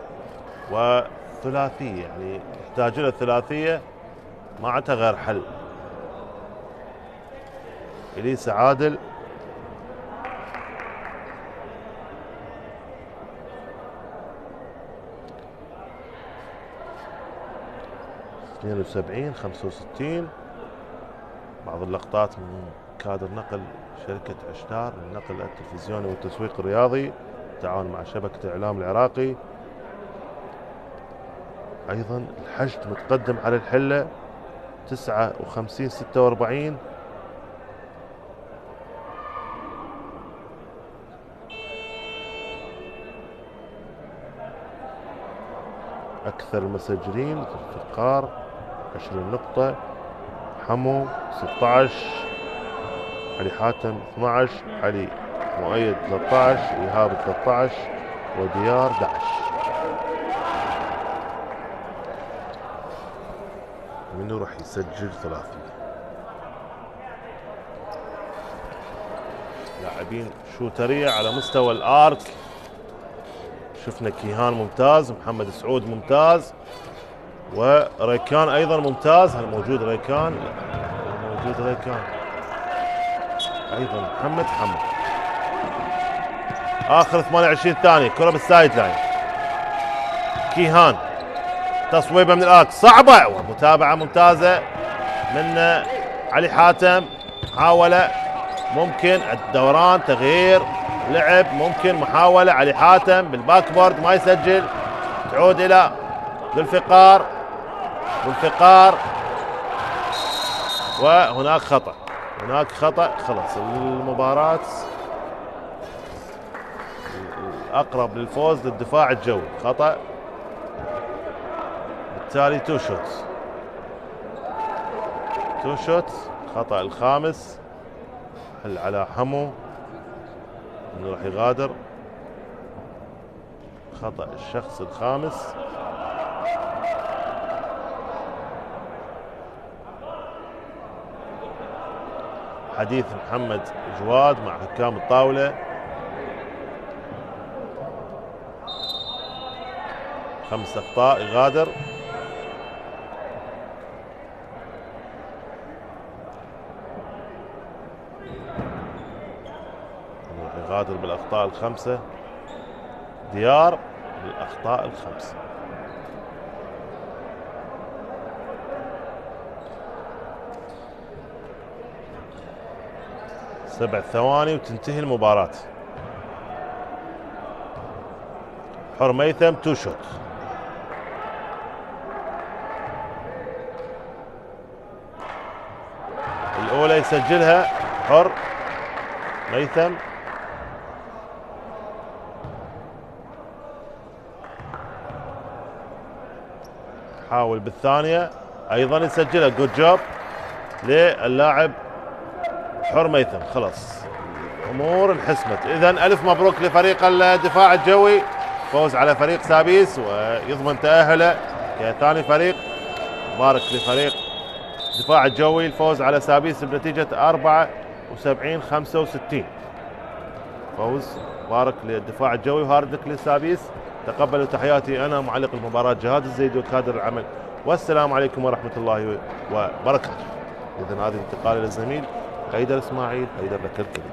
وثلاثية، يعني يحتاج له ثلاثية ما عندها غير حل. اليسا عادل اثنين 65. بعض اللقطات من كادر نقل شركة عشتار للنقل التلفزيوني والتسويق الرياضي بالتعاون مع شبكة الإعلام العراقي. أيضا الحشد متقدم على الحلة 59-46. أكثر المسجلين في الفقار 20 نقطة، حمو 16، علي حاتم 12، علي مؤيد 13، إيهاب 13 وديار 11. منو راح يسجل ثلاثي؟ لاعبين شوترية على مستوى الارك. شفنا كيهان ممتاز، محمد سعود ممتاز، وريكان ايضا ممتاز. هل موجود ريكان؟ لا موجود ريكان. ايضا محمد حمو. اخر 28 ثانية، كرة بالسايد لاين. كيهان تصويبه من الارك صعبة، ومتابعة ممتازة من علي حاتم. محاولة، ممكن الدوران، تغيير لعب، ممكن محاولة. علي حاتم بالباك بورد ما يسجل، تعود الى ذو الفقار. ذو الفقار، وهناك خطأ، هناك خطأ. خلص المباراة الأقرب للفوز للدفاع الجوي، خطأ، بالتالي تو شوت. تو شوت، خطأ الخامس. حل على حمو انه راح يغادر. خطأ الشخص الخامس. حديث محمد جواد مع حكام الطاولة. 5 أخطاء، يغادر. يغادر بالأخطاء ال5. ديار بالأخطاء ال5. 7 ثواني وتنتهي المباراة. حر ميثم تو شوت. الأولى يسجلها حر ميثم. حاول بالثانية أيضا يسجلها. جود جوب للاعب حر ميثم. خلاص امور انحسمت. اذا الف مبروك لفريق الدفاع الجوي، فوز على فريق سابيس ويضمن تاهله كثاني فريق. مبارك لفريق الدفاع الجوي الفوز على سابيس بنتيجه 74-65. فوز مبارك للدفاع الجوي وهارد لك لسابيس. تقبلوا تحياتي انا معلق المباراه جهاد الزيدي وكادر العمل، والسلام عليكم ورحمه الله وبركاته. اذا هذه انتقال للزميل حيدر اسماعيل. حيدر لك الكلمه.